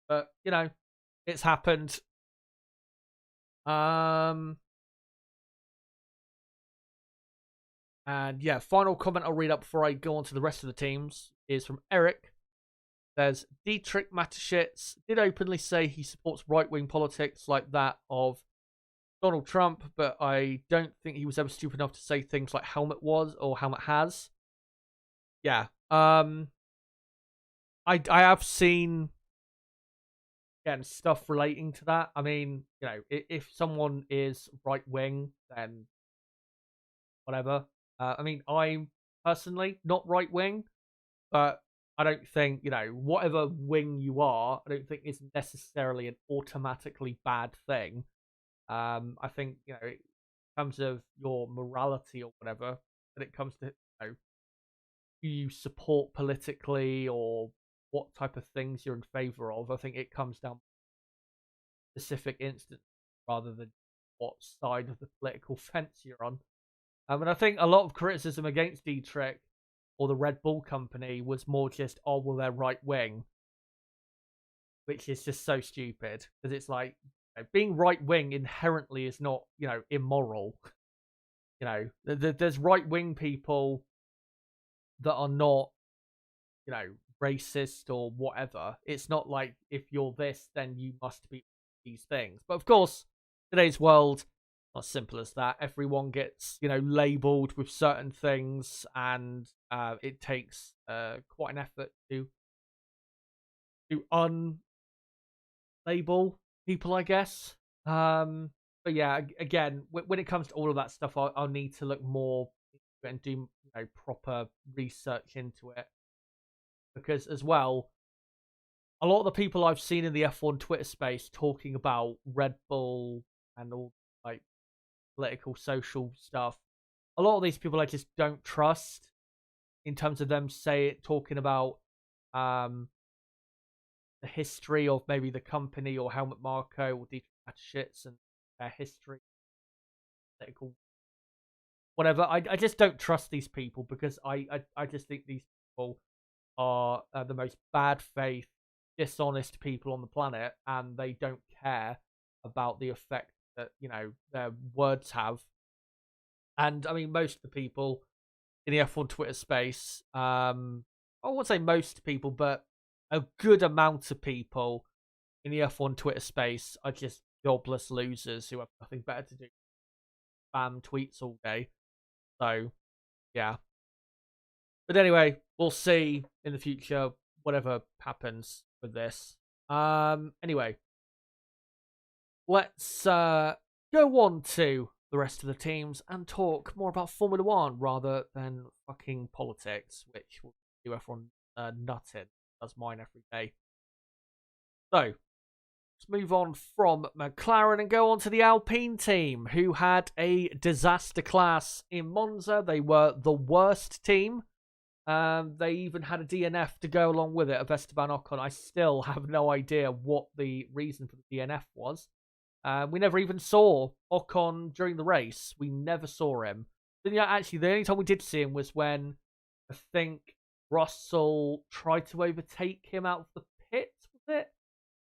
But it's happened. And final comment I'll read up before I go on to the rest of the teams is from Eric. There's Dietrich Mateschitz did openly say he supports right-wing politics like that of Donald Trump, but I don't think he was ever stupid enough to say things like Helmut was or Helmut has. Yeah. I have seen stuff relating to that. I mean, if someone is right-wing, then whatever. I mean, I'm personally not right-wing, but I don't think, whatever wing you are, I don't think is necessarily an automatically bad thing. I think, in terms of your morality or whatever, when it comes to, who you support politically or what type of things you're in favor of, I think it comes down to specific instance rather than what side of the political fence you're on. And I think a lot of criticism against Dietrich or the Red Bull company was more just, well, they're right wing, which is just so stupid because it's like, being right wing inherently is not, immoral. There's right wing people that are not racist or whatever. It's not like if you're this, then you must be these things. But of course, today's world, not as simple as that. Everyone gets, labeled with certain things, and it takes quite an effort to unlabel people, I guess. But yeah, again, when it comes to all of that stuff, I'll need to look more and do proper research into it, because as well, a lot of the people I've seen in the F1 Twitter space talking about Red Bull and all like political, social stuff, a lot of these people I just don't trust in terms of them talking about the history of maybe the company or Helmut Marko or Dietrich Mateschitz and their history, political, whatever. I just don't trust these people, because I just think these people are the most bad faith, dishonest people on the planet, and they don't care about the effect that their words have. And I mean, most of the people in the F1 Twitter space, I won't say most people, but a good amount of people in the F1 Twitter space are just jobless losers who have nothing better to do, spam tweets all day. So yeah, but anyway, we'll see in the future whatever happens with this. Anyway, let's go on to the rest of the teams and talk more about Formula One rather than fucking politics, which will do everyone nutting. That's mine every day. So let's move on from McLaren and go on to the Alpine team, who had a disaster class in Monza. They were the worst team. They even had a DNF to go along with it of Esteban Ocon. I still have no idea what the reason for the DNF was. We never even saw Ocon during the race. We never saw him. Then, yeah, actually, the only time we did see him was when I think Russell tried to overtake him out of the pit, was it?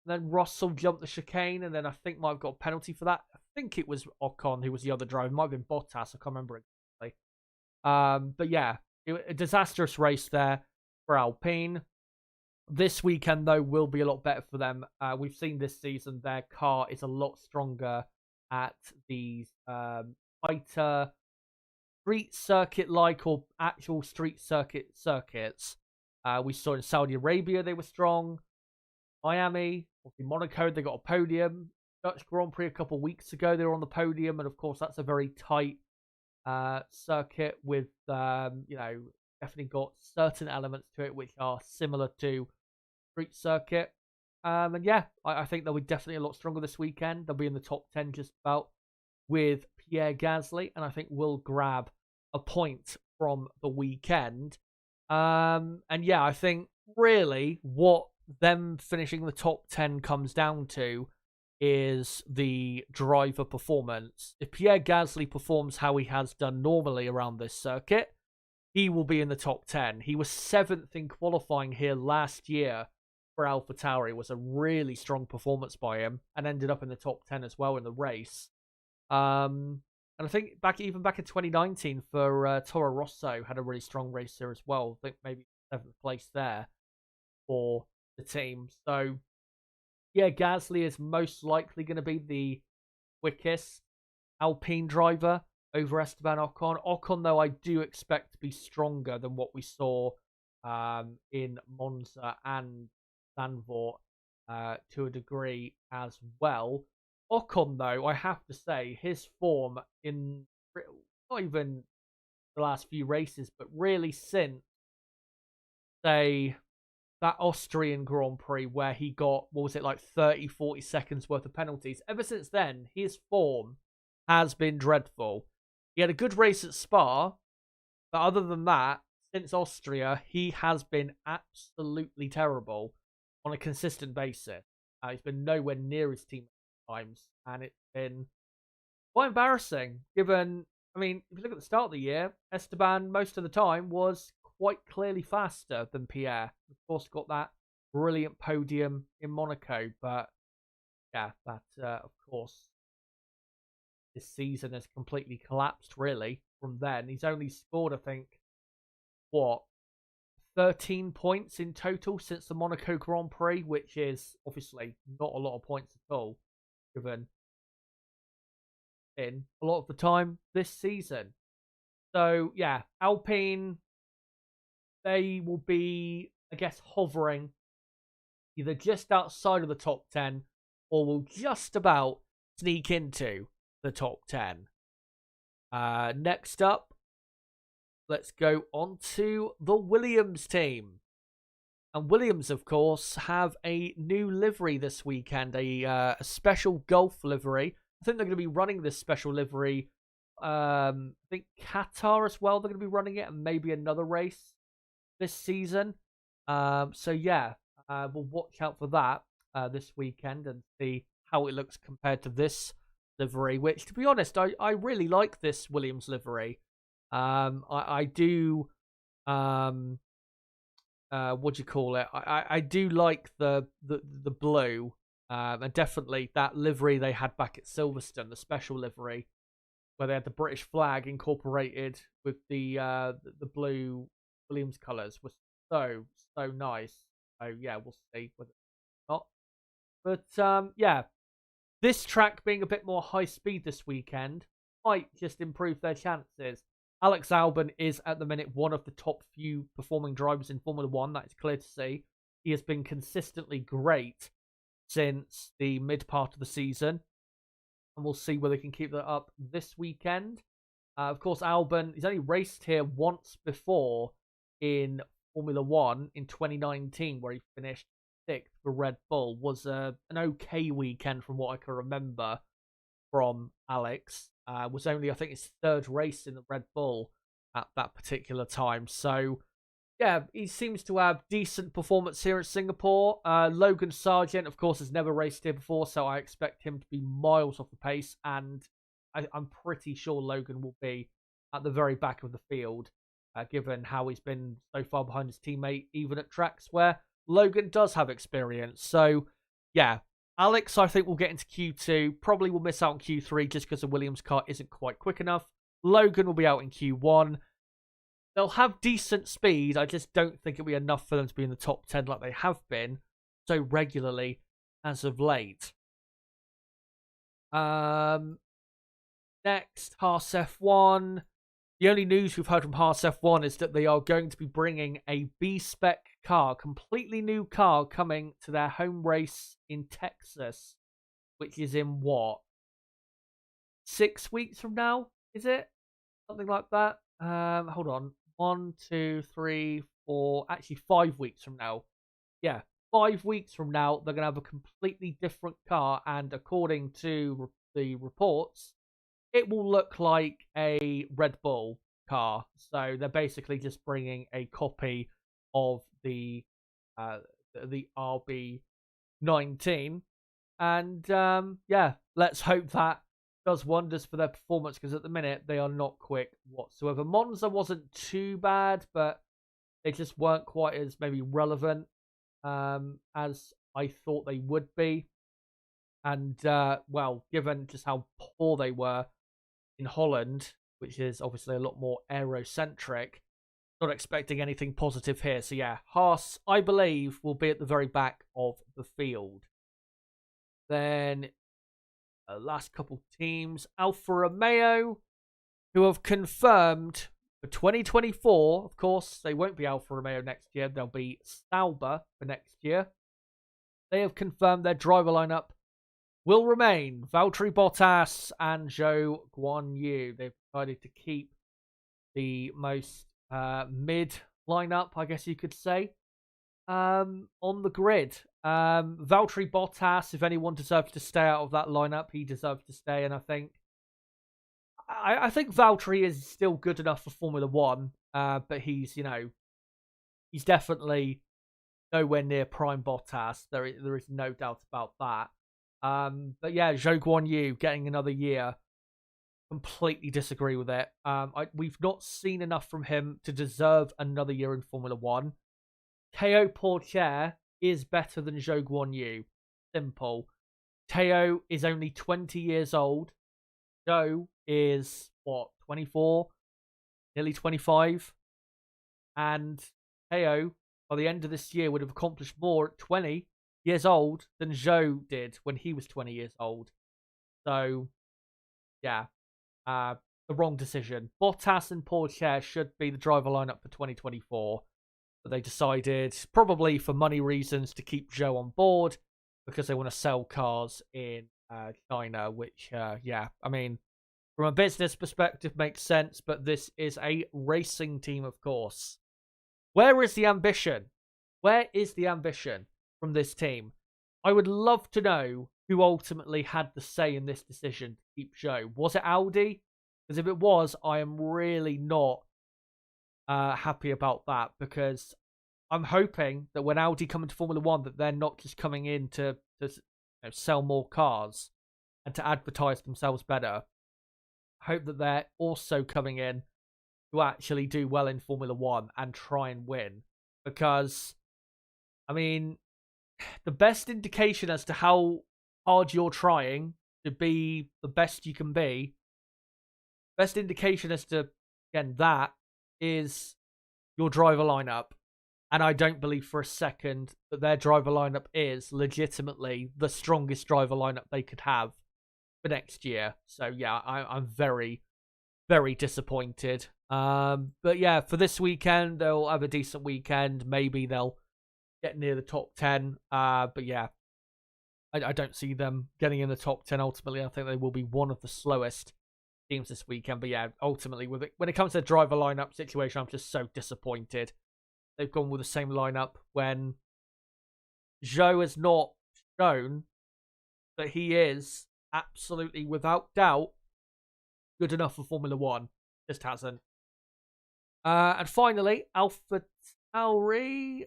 And then Russell jumped the chicane, and then I think might have got a penalty for that. I think it was Ocon who was the other driver. It might have been Bottas. I can't remember exactly. But yeah, a disastrous race there for Alpine. This weekend, though, will be a lot better for them. We've seen this season their car is a lot stronger at these tighter street circuit-like or actual street circuits. We saw in Saudi Arabia they were strong. Miami, in Monaco, they got a podium. Dutch Grand Prix a couple of weeks ago, they were on the podium, and of course that's a very tight circuit with definitely got certain elements to it which are similar to street circuit. And yeah, I think they'll be definitely a lot stronger this weekend. They'll be in the top 10 just about with Pierre Gasly, and I think will grab a point from the weekend. And yeah, I think really what them finishing the top 10 comes down to is the driver performance. If Pierre Gasly performs how he has done normally around this circuit, he will be in the top 10. He was 7th in qualifying here last year for AlphaTauri. It was a really strong performance by him and ended up in the top 10 as well in the race. And I think back in 2019 for Toro Rosso had a really strong race here as well. I think maybe 7th place there for the team. So yeah, Gasly is most likely going to be the quickest Alpine driver over Esteban Ocon. Ocon, though, I do expect to be stronger than what we saw in Monza and Zandvoort to a degree as well. Ocon, though, I have to say, his form in not even the last few races, but really since, say, that Austrian Grand Prix where he got, 30, 40 seconds worth of penalties. Ever since then, his form has been dreadful. He had a good race at Spa, but other than that, since Austria, he has been absolutely terrible on a consistent basis. He's been nowhere near his team at times, and it's been quite embarrassing, given, if you look at the start of the year, Esteban, most of the time, was quite clearly faster than Pierre. Of course, got that brilliant podium in Monaco, but yeah, that of course this season has completely collapsed. Really, from then, he's only scored, I think, 13 points in total since the Monaco Grand Prix, which is obviously not a lot of points at all, given in a lot of the time this season. So yeah, Alpine, they will be, I guess, hovering either just outside of the top 10 or will just about sneak into the top 10. Next up, let's go on to the Williams team. And Williams, of course, have a new livery this weekend, a special Gulf livery. I think they're going to be running this special livery. I think Qatar as well, they're going to be running it, and maybe another race this season. So yeah, we'll watch out for that this weekend and see how it looks compared to this livery, which, to be honest, I really like this Williams livery. I do, what do you call it? I do like the blue, and definitely that livery they had back at Silverstone, the special livery, where they had the British flag incorporated with the blue Williams colours, was so nice. So yeah, we'll see whether or not. But yeah, this track being a bit more high speed this weekend might just improve their chances. Alex Albon is at the minute one of the top few performing drivers in Formula One. That is clear to see. He has been consistently great since the mid part of the season, and we'll see whether he can keep that up this weekend. Of course, Albon, he's only raced here once before in Formula One in 2019, where he finished 6th for Red Bull. Was an okay weekend from what I can remember from Alex. Was only, I think, his 3rd race in the Red Bull at that particular time. So, yeah, he seems to have decent performance here at Singapore. Logan Sargent, of course, has never raced here before, so I expect him to be miles off the pace, and I'm pretty sure Logan will be at the very back of the field, given how he's been so far behind his teammate, even at tracks where Logan does have experience. So, yeah, Alex, I think, will get into Q2. Probably will miss out on Q3 just because the Williams car isn't quite quick enough. Logan will be out in Q1. They'll have decent speed. I just don't think it'll be enough for them to be in the top 10 like they have been so regularly as of late. Next, Haas F1. The only news we've heard from Haas F1 is that they are going to be bringing a B-spec car, completely new car, coming to their home race in Texas, which is in what? 6 weeks from now, is it? Something like that. Hold on. 1, 2, 3, 4. Actually, 5 weeks from now. Yeah, 5 weeks from now, they're going to have a completely different car, and according to the reports, it will look like a Red Bull car. So they're basically just bringing a copy of the RB19, and yeah, let's hope that does wonders for their performance, because at the minute they are not quick whatsoever. Monza wasn't too bad, but they just weren't quite as maybe relevant as I thought they would be. And well, given just how poor they were in Holland, which is obviously a lot more aerocentric, not expecting anything positive here. So yeah, Haas, I believe, will be at the very back of the field. Then last couple teams, Alfa Romeo, who have confirmed for 2024. Of course, they won't be Alfa Romeo next year. They'll be Sauber for next year. They have confirmed their driver lineup will remain Valtteri Bottas and Zhou Guanyu. They've decided to keep the most mid lineup, I guess you could say, on the grid. Valtteri Bottas, if anyone deserves to stay out of that lineup, he deserves to stay. And I think Valtteri is still good enough for Formula One, but he's definitely nowhere near prime Bottas. There is no doubt about that. But yeah, Zhou Guanyu getting another year. Completely disagree with it. We've not seen enough from him to deserve another year in Formula One. Teo Porcher is better than Zhou Guanyu. Simple. Teo is only 20 years old. Zhou is, 24? Nearly 25? And Teo, by the end of this year, would have accomplished more at 20 years old than Zhou did when he was 20 years old. So, yeah, the wrong decision. Bottas and Pourchaire should be the driver lineup for 2024. But they decided, probably for money reasons, to keep Zhou on board because they want to sell cars in China, which, yeah, I mean, from a business perspective makes sense, but this is a racing team, of course. Where is the ambition? Where is the ambition from this team? I would love to know who ultimately had the say in this decision to keep Zhou. Was it Audi? Because if it was, I am really not happy about that, because I'm hoping that when Audi come into Formula One, that they're not just coming in to sell more cars and to advertise themselves better. I hope that they're also coming in to actually do well in Formula One and try and win. Because, I mean, the best indication as to how hard you're trying to be the best you can be, best indication as to, again, that is your driver lineup. And I don't believe for a second that their driver lineup is legitimately the strongest driver lineup they could have for next year. So, yeah, I'm very, very disappointed. But, yeah, for this weekend, they'll have a decent weekend. Maybe they'll get near the top 10. But, yeah, I don't see them getting in the top 10 ultimately. I think they will be one of the slowest teams this weekend. But, yeah, ultimately, when it comes to the driver lineup situation, I'm just so disappointed. They've gone with the same lineup when Zhou has not shown that he is absolutely, without doubt, good enough for Formula One. Just hasn't. And finally, Alpha Tauri.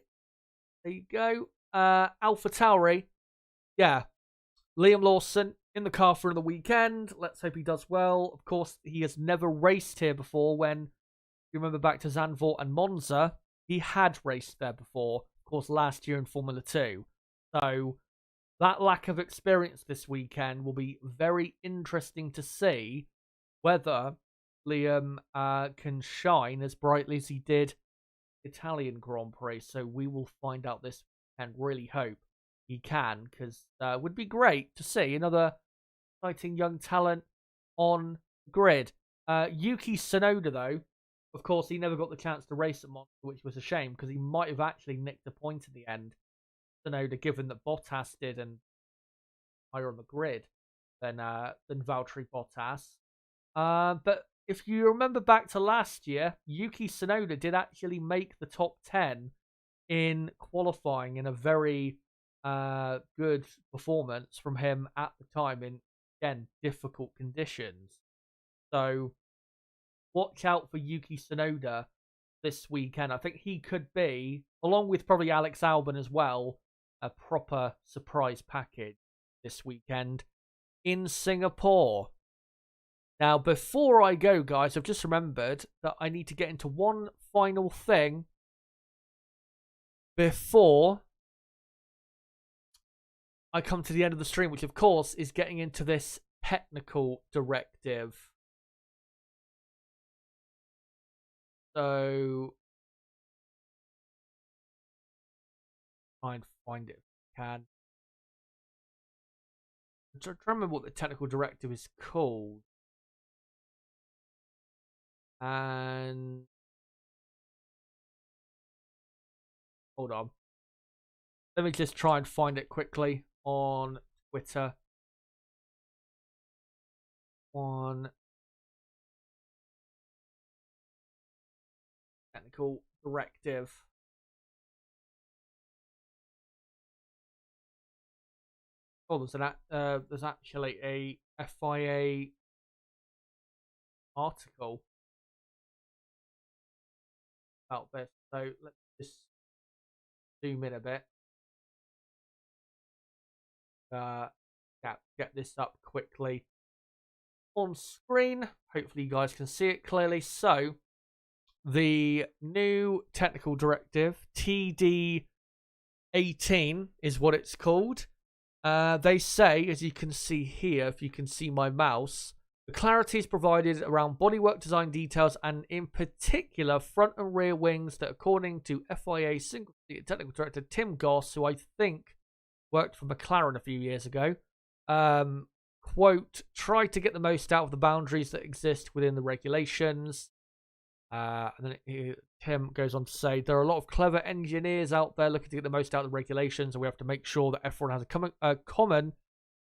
There you go. Alpha Tauri. Yeah. Liam Lawson in the car for the weekend. Let's hope he does well. Of course, he has never raced here before. When you remember back to Zandvoort and Monza, he had raced there before, of course, last year in Formula 2. So that lack of experience this weekend will be very interesting to see whether Liam can shine as brightly as he did Italian Grand Prix. So we will find out this weekend. Really hope he can, because it would be great to see another exciting young talent on the grid. Yuki Tsunoda, though, of course, he never got the chance to race at Monza, which was a shame, because he might have actually nicked a point at the end. Tsunoda, given that Bottas did and higher on the grid than Valtteri Bottas. But if you remember back to last year, Yuki Tsunoda did actually make the top 10 in qualifying in a very good performance from him at the time in, again, difficult conditions. So watch out for Yuki Tsunoda this weekend. I think he could be, along with probably Alex Albon as well, a proper surprise package this weekend in Singapore. Now, before I go, guys, I've just remembered that I need to get into one final thing before I come to the end of the stream, which, of course, is getting into this technical directive. So, try and find it if I can. I'm trying to remember what the technical directive is called. And hold on. Let me just try and find it quickly on Twitter. One technical directive. Oh, there's actually a FIA article about this. So let's just zoom in a bit. Yeah, get this up quickly on screen. Hopefully you guys can see it clearly. So the new technical directive, TD 18 is what it's called. They say, as you can see here, if you can see my mouse, The clarity is provided around bodywork design details and in particular front and rear wings that, according to FIA single technical director Tim Goss, who I think worked for McLaren a few years ago, quote, try to get the most out of the boundaries that exist within the regulations. And then Tim goes on to say, there are a lot of clever engineers out there looking to get the most out of the regulations, and we have to make sure that everyone has a common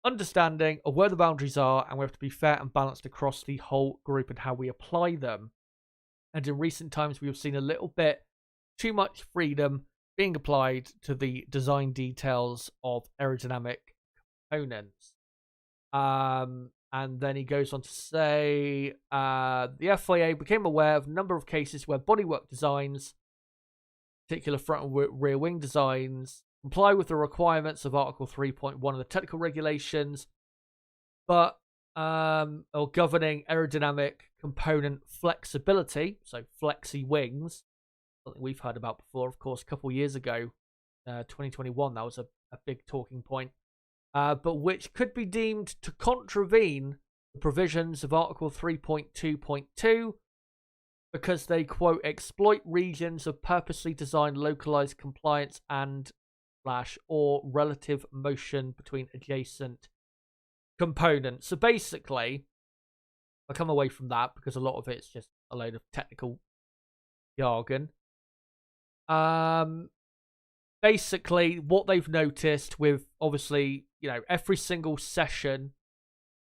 understanding of where the boundaries are, and we have to be fair and balanced across the whole group and how we apply them. And in recent times, we have seen a little bit too much freedom being applied to the design details of aerodynamic components. And then he goes on to say, the FIA became aware of a number of cases where bodywork designs, particular front and rear wing designs, comply with the requirements of Article 3.1 of the technical regulations, but or governing aerodynamic component flexibility, so flexi wings, something we've heard about before, of course, a couple of years ago, 2021, that was a big talking point, but which could be deemed to contravene the provisions of Article 3.2.2 because they, quote, exploit regions of purposely designed localized compliance and or relative motion between adjacent components. So basically, I come away from that because a lot of it's just a load of technical jargon. Basically, what they've noticed with, obviously, you know, every single session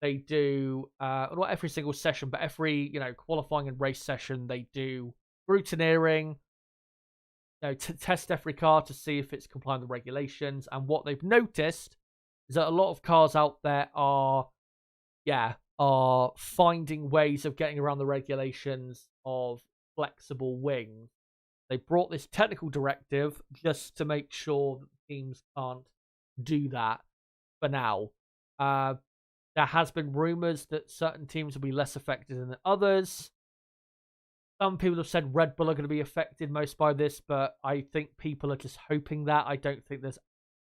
they do, not every single session, but every, you know, qualifying and race session, they do scrutineering, test every car to see if it's compliant with regulations. And what they've noticed is that a lot of cars out there are finding ways of getting around the regulations of flexible wings. They brought this technical directive just to make sure that teams can't do that for now. There has been rumors that certain teams will be less affected than others. Some people have said Red Bull are going to be affected most by this, but I think people are just hoping that. I don't think there's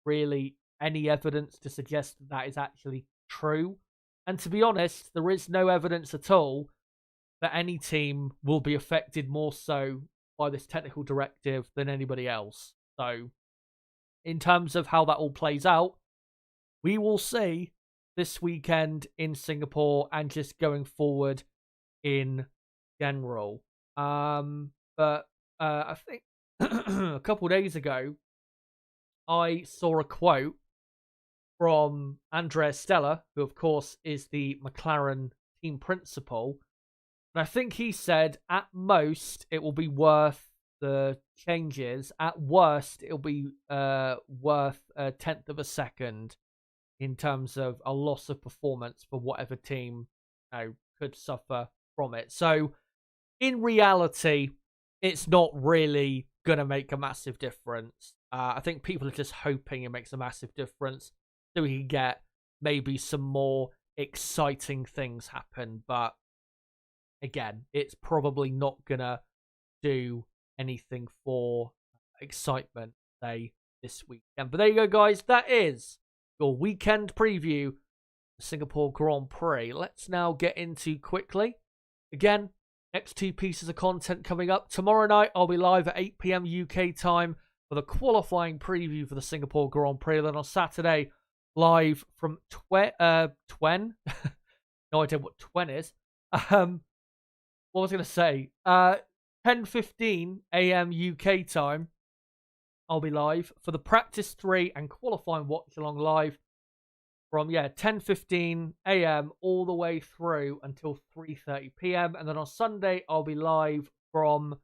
really any evidence to suggest that that is actually true. And to be honest, there is no evidence at all that any team will be affected more so by this technical directive than anybody else. So, in terms of how that all plays out, we will see this weekend in Singapore and just going forward in general. But I think a couple of days ago, I saw a quote from Andrea Stella, who of course is the McLaren team principal. And I think he said, at most, it will be worth the changes. At worst, it'll be worth a tenth of a second in terms of a loss of performance for whatever team could suffer from it. So, in reality, it's not really going to make a massive difference. I think people are just hoping it makes a massive difference so we can get maybe some more exciting things happen. But again, it's probably not going to do anything for excitement, say, this weekend. But there you go, guys. That is your weekend preview of the Singapore Grand Prix. Let's now get into quickly. Again, next two pieces of content coming up. Tomorrow night, I'll be live at 8 p.m. UK time for the qualifying preview for the Singapore Grand Prix. Then on Saturday, live from Twen. No idea what Twen is. What was I going to say? 10:15 a.m. UK time, I'll be live for the Practice 3 and qualifying watch along live from 10:15 a.m. all the way through until 3:30 p.m. And then on Sunday, I'll be live from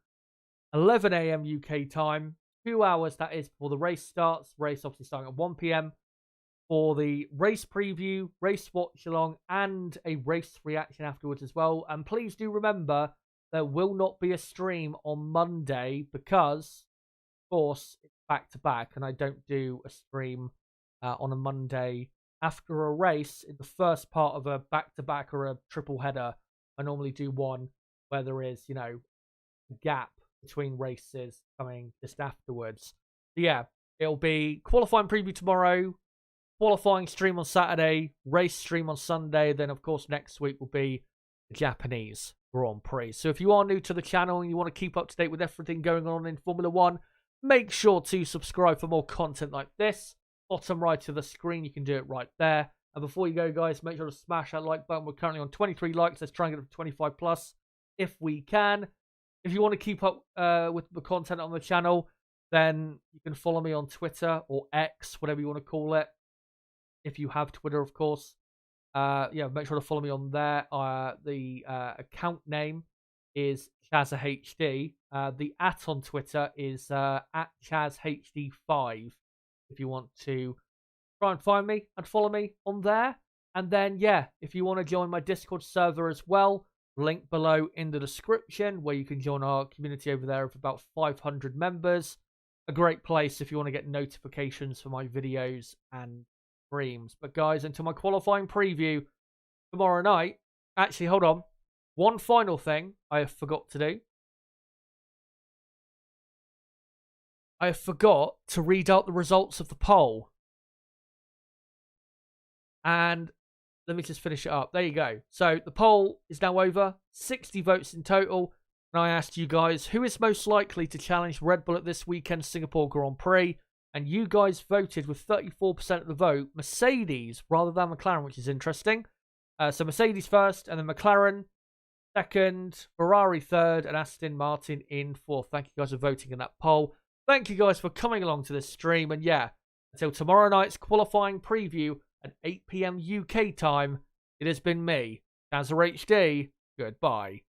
11 a.m. UK time, 2 hours that is before the race starts. Race obviously starting at 1 p.m. for the race preview, race watch along, and a race reaction afterwards as well. And please do remember, there will not be a stream on Monday because, of course, it's back to back, and I don't do a stream on a Monday after a race in the first part of a back-to-back or a triple header. I normally do one where there is, a gap between races coming just afterwards. So yeah, it'll be qualifying preview tomorrow, qualifying stream on Saturday, race stream on Sunday. Then, of course, next week will be the Japanese Grand Prix. So if you are new to the channel and you want to keep up to date with everything going on in Formula 1, make sure to subscribe for more content like this. Bottom right of the screen, you can do it right there. And before you go, guys, make sure to smash that like button. We're currently on 23 likes. Let's try and get up to 25 plus if we can. If you want to keep up with the content on the channel, then you can follow me on Twitter or X, whatever you want to call it. If you have Twitter, of course. Yeah, make sure to follow me on there. The account name is ChazHD. The @ on Twitter is @ChazHD5. If you want to try and find me and follow me on there. And then, yeah, if you want to join my Discord server as well, link below in the description where you can join our community over there of about 500 members. A great place if you want to get notifications for my videos and streams. But guys, until my qualifying preview tomorrow night, actually, hold on. One final thing I forgot to do. I forgot to read out the results of the poll. And let me just finish it up. There you go. So the poll is now over. 60 votes in total. And I asked you guys, who is most likely to challenge Red Bull at this weekend's Singapore Grand Prix? And you guys voted with 34% of the vote, Mercedes rather than McLaren, which is interesting. So Mercedes first, and then McLaren second, Ferrari third, and Aston Martin in fourth. Thank you guys for voting in that poll. Thank you guys for coming along to this stream. And yeah, until tomorrow night's qualifying preview at 8 PM UK time, it has been me, ChazHD. Goodbye.